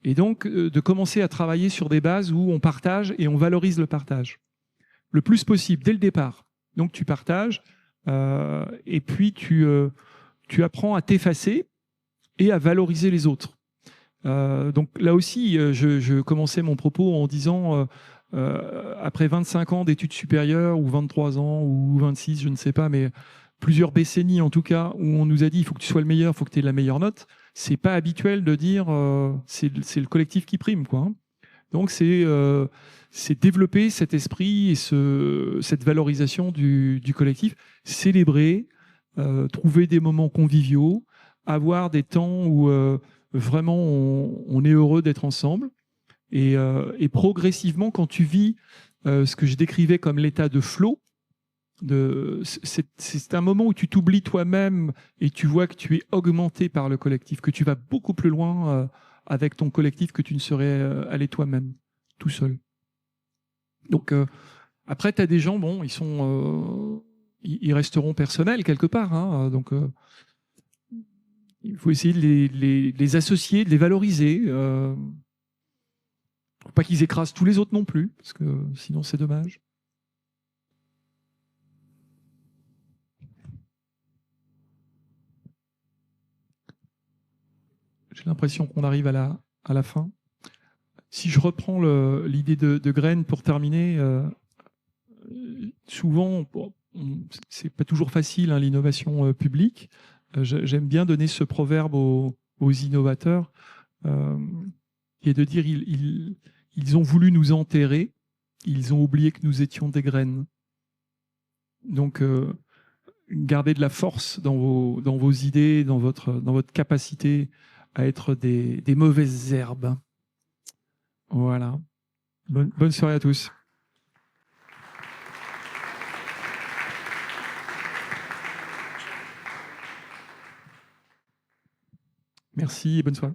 Et donc, de commencer à travailler sur des bases où on partage et on valorise le partage. Le plus possible, dès le départ. Donc, tu partages et puis tu apprends à t'effacer et à valoriser les autres. Donc là aussi, je commençais mon propos en disant, après 25 ans d'études supérieures, ou 23 ans, ou 26, je ne sais pas, mais plusieurs décennies en tout cas, où on nous a dit il faut que tu sois le meilleur, il faut que tu aies la meilleure note, c'est pas habituel de dire c'est le collectif qui prime, quoi. Donc c'est développer cet esprit et cette valorisation du collectif, célébrer, trouver des moments conviviaux, avoir des temps où vraiment on est heureux d'être ensemble et progressivement quand tu vis ce que je décrivais comme l'état de flow, c'est un moment où tu t'oublies toi-même et tu vois que tu es augmenté par le collectif, que tu vas beaucoup plus loin avec ton collectif que tu ne serais allé toi-même, tout seul. Donc après, tu as des gens, bon, ils resteront personnels quelque part, hein, donc il faut essayer de les associer, de les valoriser. Faut pas qu'ils écrasent tous les autres non plus, parce que sinon c'est dommage. J'ai l'impression qu'on arrive à la fin. Si je reprends l'idée de graines pour terminer, souvent, c'est pas toujours facile, hein, l'innovation publique. J'aime bien donner ce proverbe aux innovateurs, qui est de dire ils ont voulu nous enterrer, ils ont oublié que nous étions des graines. Donc, gardez de la force dans vos idées, dans votre capacité à être des mauvaises herbes. Voilà. Bonne soirée à tous. Merci et bonne soirée.